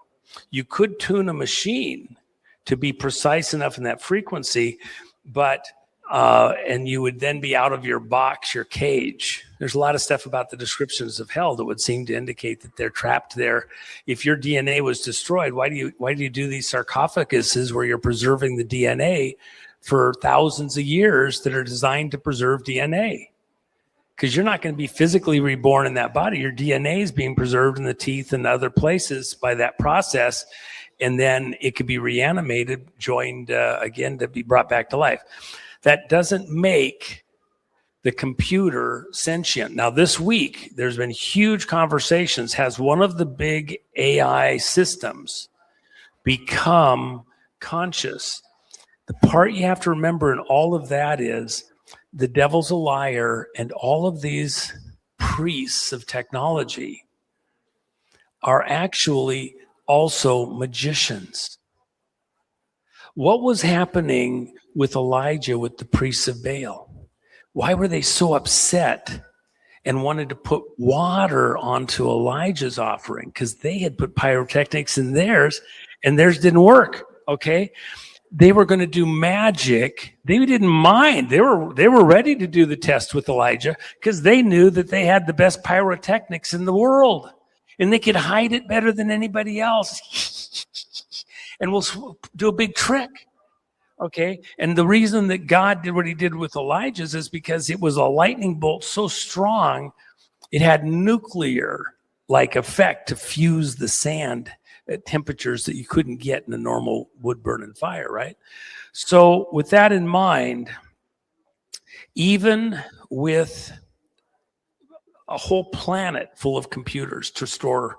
You could tune a machine to be precise enough in that frequency, but and you would then be out of your box, your cage. There's a lot of stuff about the descriptions of hell that would seem to indicate that they're trapped there. If your DNA was destroyed, why do you do these sarcophaguses where you're preserving the DNA for thousands of years that are designed to preserve DNA? Because you're not going to be physically reborn in that body. Your DNA is being preserved in the teeth and other places by that process. And then it could be reanimated, joined again to be brought back to life. That doesn't make the computer sentient. Now, this week, there's been huge conversations. Has one of the big AI systems become conscious? The part you have to remember in all of that is the devil's a liar, and all of these priests of technology are actually also magicians. What was happening with Elijah with the priests of Baal? Why were they so upset and wanted to put water onto Elijah's offering? Because they had put pyrotechnics in theirs, and theirs didn't work, okay? They were going to do magic. They didn't mind. They were ready to do the test with Elijah because they knew that they had the best pyrotechnics in the world. And they could hide it better than anybody else. And we'll do a big trick. Okay. And the reason that God did what he did with Elijah's is because it was a lightning bolt so strong, it had nuclear like effect to fuse the sand at temperatures that you couldn't get in a normal wood burning fire, right? So with that in mind, even with a whole planet full of computers to store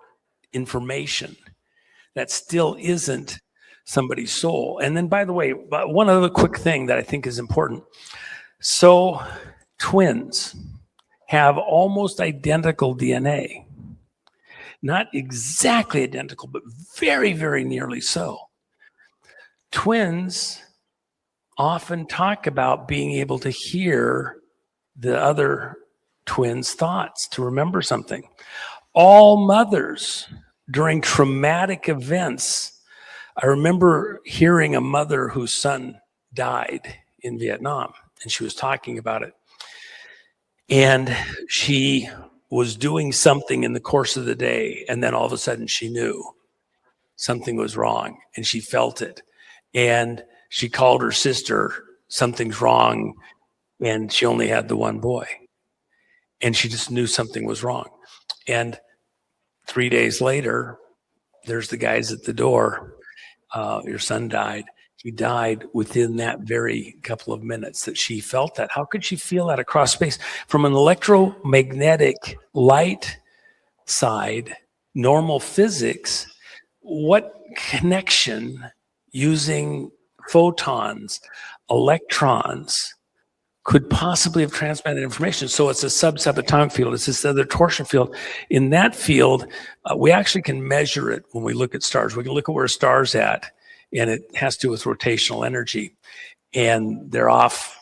information, that still isn't somebody's soul. And then, by the way, one other quick thing that I think is important. So twins have almost identical DNA. Not exactly identical, but very, very nearly so. Twins often talk about being able to hear the other twins' thoughts, to remember something. All mothers during traumatic events, I remember hearing a mother whose son died in Vietnam, and she was talking about it. And she was doing something in the course of the day, and then all of a sudden she knew something was wrong, and she felt it. And she called her sister, something's wrong, and she only had the one boy. And she just knew something was wrong. And 3 days later, there's the guys at the door. Your son died. He died within that very couple of minutes that she felt that. How could she feel that across space? From an electromagnetic light side, normal physics, what connection using photons, electrons, could possibly have transmitted information? So it's a subatomic field. It's this other torsion field. In that field, we actually can measure it when we look at stars. We can look at where a star's at, and it has to do with rotational energy. And they're off,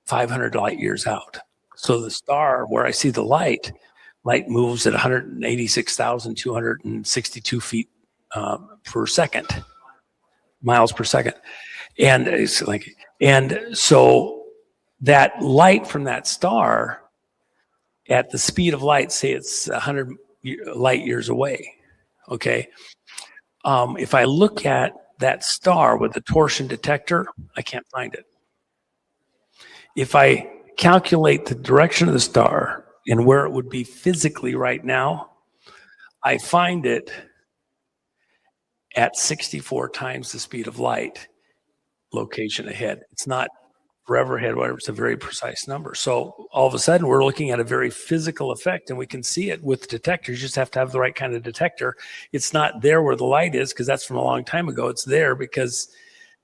500 light years out. So the star, where I see the light moves at 186,262 feet per second, miles per second. And it's so that light from that star at the speed of light, say it's 100 light years away, okay? If I look at that star with a torsion detector, I can't find it. If I calculate the direction of the star and where it would be physically right now, I find it at 64 times the speed of light, location ahead. It's not forever ahead, whatever, it's a very precise number. So all of a sudden, we're looking at a very physical effect, and we can see it with detectors. You just have to have the right kind of detector. It's not there where the light is, because that's from a long time ago. It's there because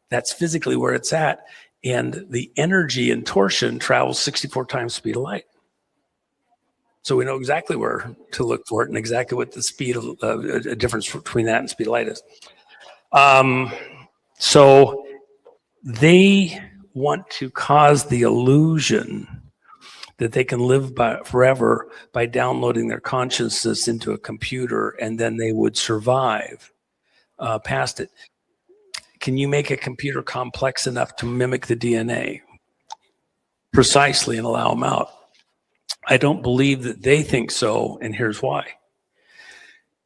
that's physically where it's at. And the energy in torsion travels 64 times the speed of light. So we know exactly where to look for it and exactly what the speed of a difference between that and speed of light is. So they want to cause the illusion that they can live forever by downloading their consciousness into a computer, and then they would survive past it. Can you make a computer complex enough to mimic the DNA precisely and allow them out? I don't believe that they think so, and here's why.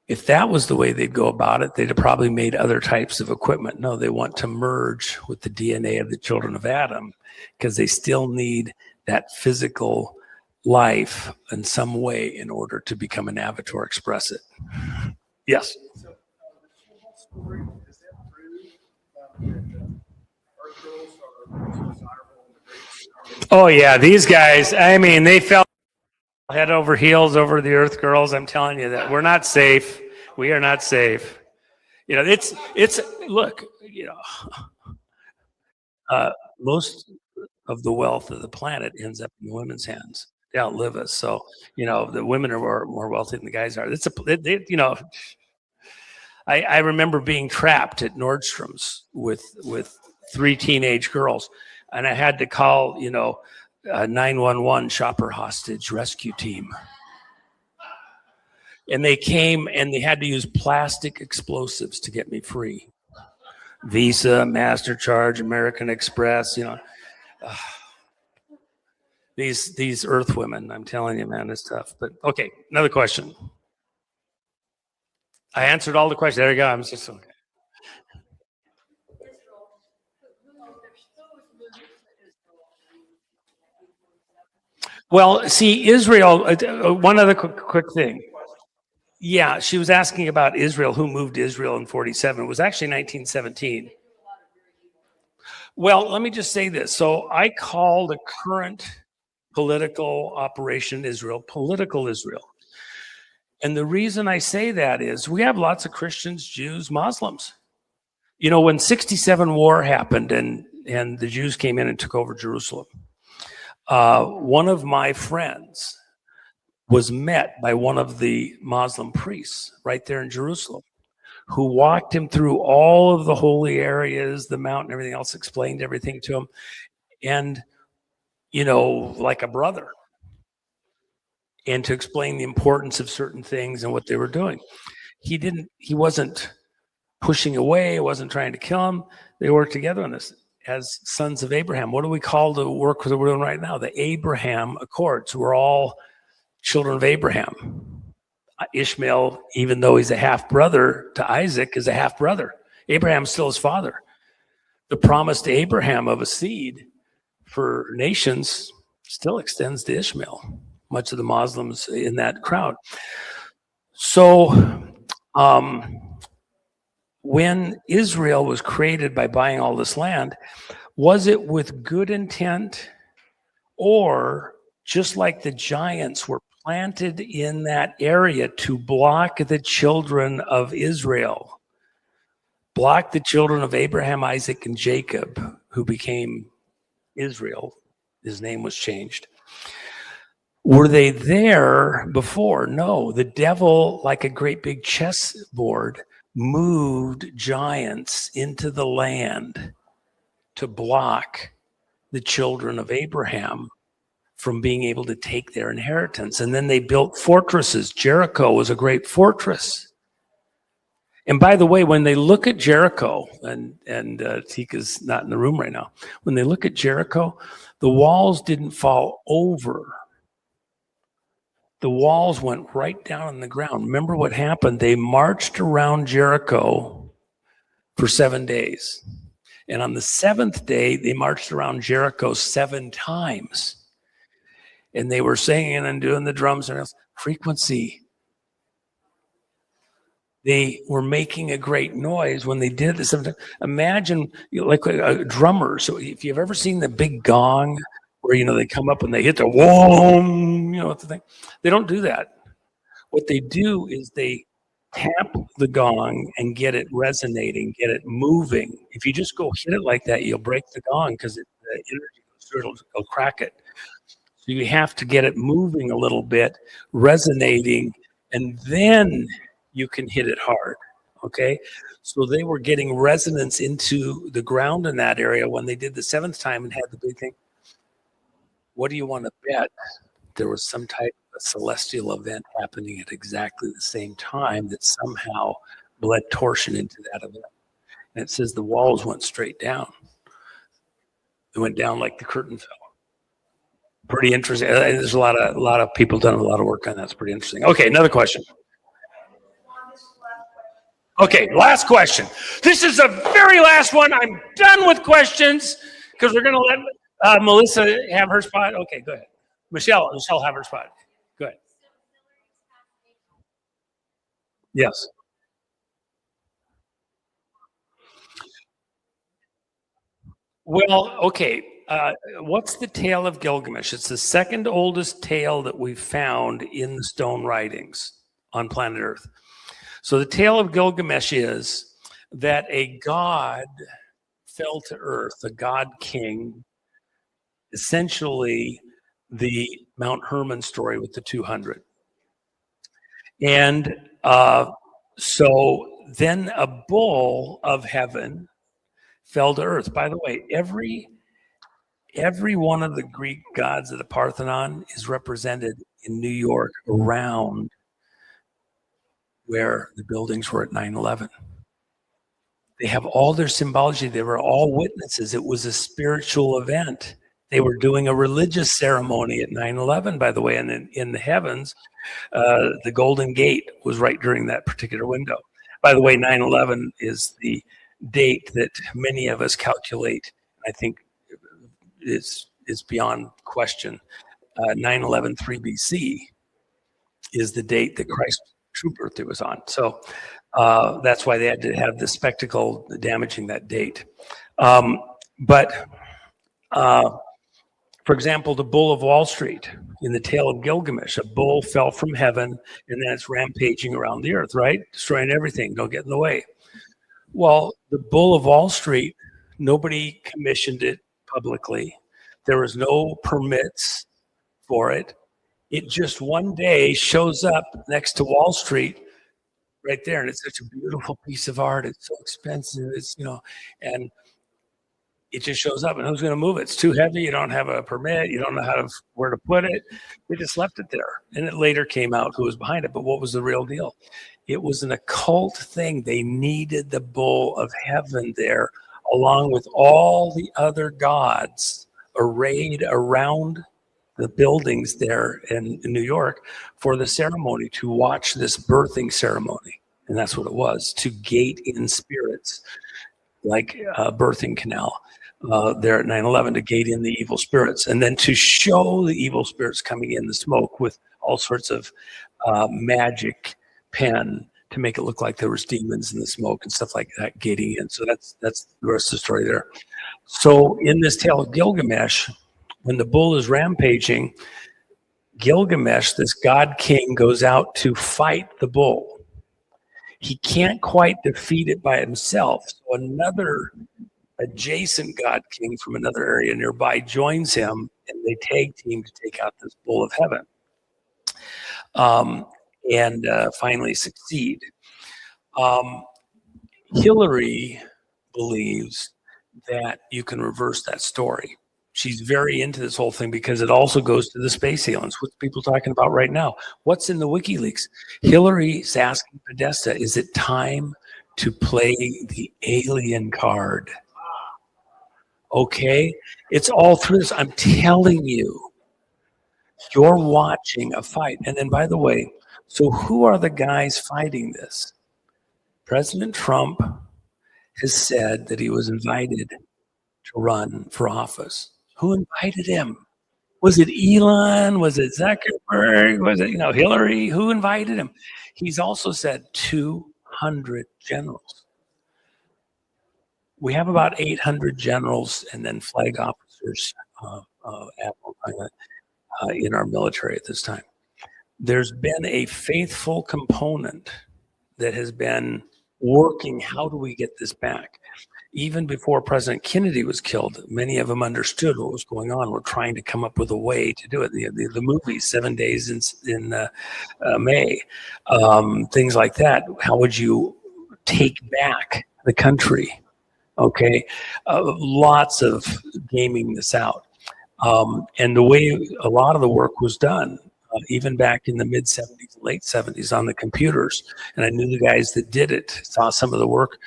If that was the way they'd go about it, they'd have probably made other types of equipment. No, they want to merge with the DNA of the children of Adam because they still need that physical life in some way in order to become an avatar, express it. Yes? So, the whole story, is that true? That Earth girls are desirable in the great. Oh, yeah, these guys, I mean, they fell head over heels over the Earth girls. I'm telling you that we're not safe. We are not safe. It's look, most of the wealth of the planet ends up in the women's hands. They outlive us. So, the women are more wealthy than the guys are. I remember being trapped at Nordstrom's with 3 teenage girls, and I had to call, 911 shopper hostage rescue team. And they came and they had to use plastic explosives to get me free. Visa, MasterCharge, American Express, these Earth women, I'm telling you, man, it's tough. But okay, another question. I answered all the questions. There you go. I'm just okay. Well, see, Israel, one other quick thing. Yeah, she was asking about Israel, who moved to Israel in 47. It was actually 1917. Well, let me just say this. So I call the current political operation in Israel political Israel. And the reason I say that is we have lots of Christians, Jews, Muslims. You know, when 67 war happened and the Jews came in and took over Jerusalem, one of my friends was met by one of the Muslim priests right there in Jerusalem, who walked him through all of the holy areas, the mountain, everything else, explained everything to him. And, you know, like a brother, and to explain the importance of certain things and what they were doing. He wasn't pushing away, wasn't trying to kill him. They worked together on this as sons of Abraham. What do we call the work that we're doing right now? The Abraham Accords. We're all children of Abraham. Ishmael, even though he's a half brother to Isaac, is a half brother. Abraham's still his father. The promise to Abraham of a seed for nations still extends to Ishmael. Much of the Muslims in that crowd. So when Israel was created by buying all this land, was it with good intent, or just like the giants were planted in that area to block the children of Israel, block the children of Abraham, Isaac, and Jacob, who became Israel? His name was changed. Were they there before? No. The devil, like a great big chessboard, moved giants into the land to block the children of Abraham from being able to take their inheritance. And then they built fortresses. Jericho was a great fortress. And by the way, when they look at Jericho, and Tika's not in the room right now, when they look at Jericho, the walls didn't fall over. The walls went right down on the ground. Remember what happened? They marched around Jericho for 7 days. And on the seventh day, they marched around Jericho 7 times. And they were singing and doing the drums and frequency. They were making a great noise when they did this. Imagine, like a drummer. So if you've ever seen the big gong, where, you know, they come up and they hit the whoa, you know, what the thing. They don't do that. What they do is they tap the gong and get it resonating, get it moving. If you just go hit it like that, you'll break the gong because the energy goes through it, it'll crack it. So you have to get it moving a little bit, resonating, and then you can hit it hard, okay? So they were getting resonance into the ground in that area when they did the 7th time and had the big thing. What do you want to bet? There was some type of celestial event happening at exactly the same time that somehow bled torsion into that event. And it says the walls went straight down. They went down like the curtain fell. Pretty interesting. There's a lot of people done a lot of work on that. It's pretty interesting. Okay, another question. Okay, last question. This is the very last one. I'm done with questions because we're going to let Melissa have her spot. Okay, go ahead. Michelle have her spot. Go ahead. Yes. Well, okay. What's the tale of Gilgamesh? It's the second oldest tale that we've found in the stone writings on planet Earth. So the tale of Gilgamesh is that a god fell to earth, a god king, essentially the Mount Hermon story with the 200. And so then a bull of heaven fell to earth. By the way, every one of the Greek gods of the Parthenon is represented in New York around where the buildings were at 9/11. They have all their symbology. They were all witnesses. It was a spiritual event. They were doing a religious ceremony at 9/11, by the way, and in the heavens, the Golden Gate was right during that particular window. By the way, 9/11 is the date that many of us calculate. I think is beyond question. 9/11, 3 BC is the date that Christ's true birthday was on. So that's why they had to have the spectacle damaging that date. For example, the Bull of Wall Street in the Tale of Gilgamesh, a bull fell from heaven and then it's rampaging around the earth, right? Destroying everything, don't get in the way. Well, the Bull of Wall Street, nobody commissioned it publicly. There was no permits for it. It just one day shows up next to Wall Street right there. And it's such a beautiful piece of art. It's so expensive. It's, and it just shows up, and who's going to move it? It's too heavy. You don't have a permit. You don't know where to put it. They just left it there. And it later came out who was behind it. But what was the real deal? It was an occult thing. They needed the bull of heaven there, along with all the other gods arrayed around the buildings there in New York for the ceremony, to watch this birthing ceremony. And that's what it was, to gate in spirits, like a birthing canal. There at 9/11, to gate in the evil spirits, and then to show the evil spirits coming in the smoke with all sorts of magic pen to make it look like there was demons in the smoke and stuff like that, gating in. So that's the rest of the story there. So in this Tale of Gilgamesh, when the bull is rampaging, Gilgamesh, this god king, goes out to fight the bull. He can't quite defeat it by himself. So another adjacent god king from another area nearby joins him, and they tag team to take out this bull of heaven, and finally succeed. Hillary believes that you can reverse that story. She's very into this whole thing because it also goes to the space aliens. What people talking about right now? What's in the WikiLeaks? Hillary's asking Podesta, is it time to play the alien card? Okay, it's all through this. I'm telling you, you're watching a fight. And then, by the way, so who are the guys fighting this? President Trump has said that he was invited to run for office. Who invited him? Was it Elon? Was it Zuckerberg? Was it, Hillary? Who invited him? He's also said 200 generals. We have about 800 generals and then flag officers, in our military at this time. There's been a faithful component that has been working. How do we get this back? Even before President Kennedy was killed, many of them understood what was going on. We're trying to come up with a way to do it. The movie 7 Days in May, things like that. How would you take back the country? Okay, lots of gaming this out. And the way a lot of the work was done, even back in the mid 70s, late 70s on the computers, and I knew the guys that did it, saw some of the work.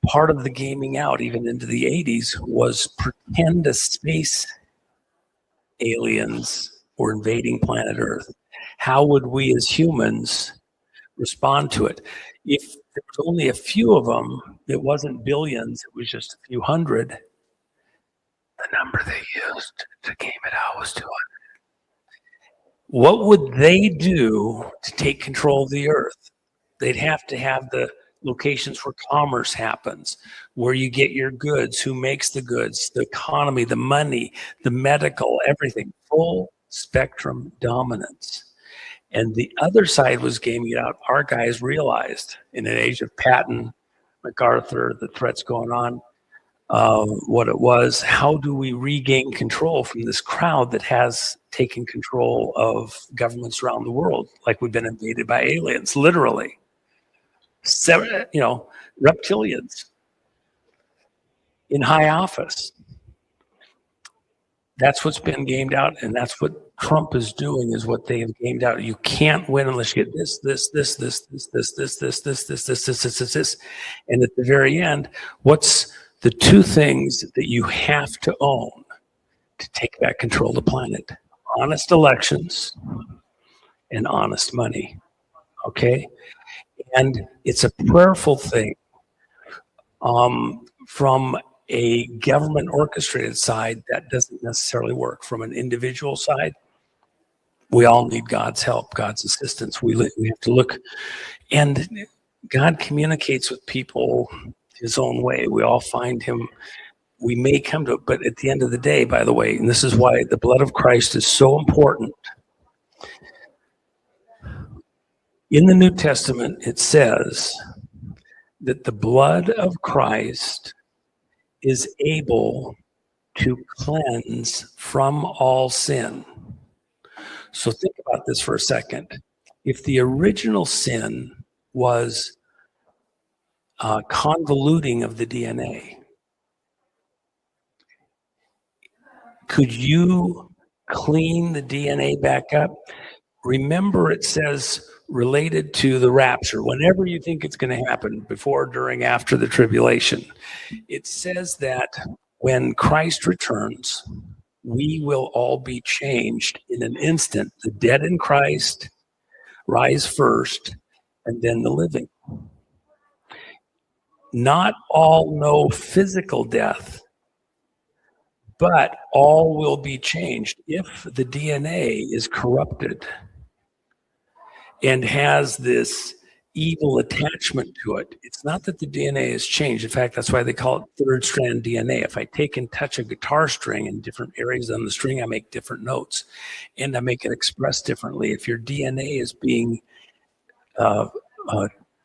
Part of the gaming out, even into the 80s, was pretend a space aliens were invading planet Earth. How would we as humans respond to it? If there was only a few of them, it wasn't billions, it was just a few hundred. The number they used to game it out was 200. What would they do to take control of the Earth? They'd have to have the locations where commerce happens, where you get your goods, who makes the goods, the economy, the money, the medical, everything, full spectrum dominance. And the other side was gaming it out. Our guys realized in an age of Patton, MacArthur, the threats going on, what it was. How do we regain control from this crowd that has taken control of governments around the world, like we've been invaded by aliens, literally? Reptilians in high office. That's what's been gamed out, and that's what Trump is doing, is what they have gamed out. You can't win unless you get this. And at the very end, what's the two things that you have to own to take back control of the planet. Honest elections and honest money. Okay? And it's a prayerful thing. From a government orchestrated side, that doesn't necessarily work. From an individual side, we all need God's help, God's assistance. We have to look, and God communicates with people his own way. We all find him. We may come to it, but at the end of the day, by the way, and this is why the blood of Christ is so important. In the New Testament, it says that the blood of Christ is able to cleanse from all sin. So think about this for a second. If the original sin was convoluting of the DNA, could you clean the DNA back up? Remember, it says related to the rapture, whenever you think it's going to happen, before, during, after the tribulation, it says that when Christ returns, we will all be changed in an instant. The dead in Christ rise first, and then the living. Not all know physical death, but all will be changed. If the DNA is corrupted and has this evil attachment to it, it's not that the DNA has changed. In fact, that's why they call it third strand DNA. If I take and touch a guitar string in different areas on the string, I make different notes and I make it express differently. If your DNA is being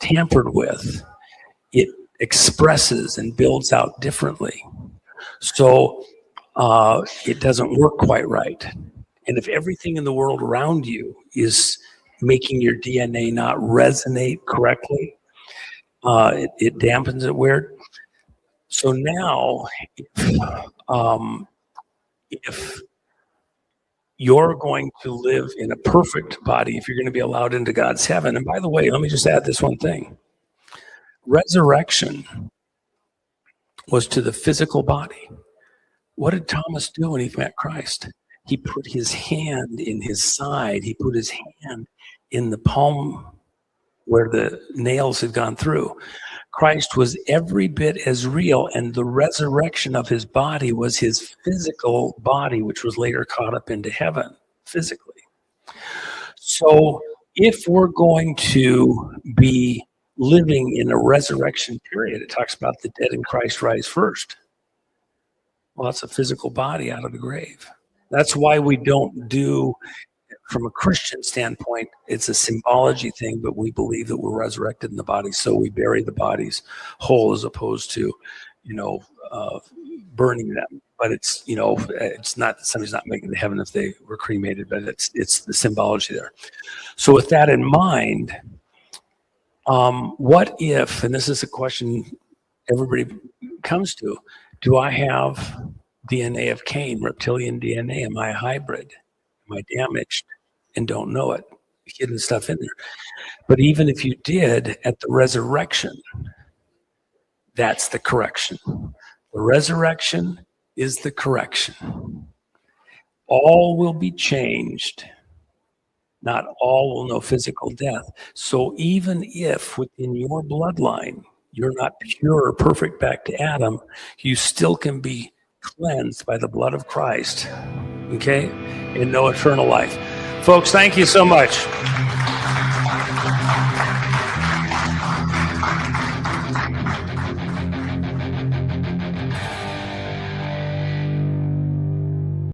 tampered with, it expresses and builds out differently. So it doesn't work quite right. And if everything in the world around you is making your DNA not resonate correctly, it dampens it weird. So now, if you're going to live in a perfect body, if you're going to be allowed into God's heaven, and by the way, let me just add this one thing. Resurrection was to the physical body. What did Thomas do when he met Christ? He put his hand in his side. He put his hand in the palm where the nails had gone through. Christ was every bit as real, and the resurrection of his body was his physical body, which was later caught up into heaven physically. So if we're going to be living in a resurrection period, it talks about the dead in Christ rise first. Well, that's a physical body out of the grave. That's why we don't do, from a Christian standpoint, it's a symbology thing, but we believe that we're resurrected in the body, so we bury the bodies whole as opposed to, burning them. But it's, it's not that somebody's not making it to heaven if they were cremated, but it's the symbology there. So with that in mind, what if, and this is a question everybody comes to, do I have DNA of Cain, reptilian DNA? Am I a hybrid? Am I damaged and don't know it? Hidden stuff in there. But even if you did, at the resurrection, that's the correction. The resurrection is the correction. All will be changed. Not all will know physical death. So even if within your bloodline, you're not pure or perfect back to Adam, you still can be cleansed by the blood of Christ, okay? And know eternal life. Folks, thank you so much.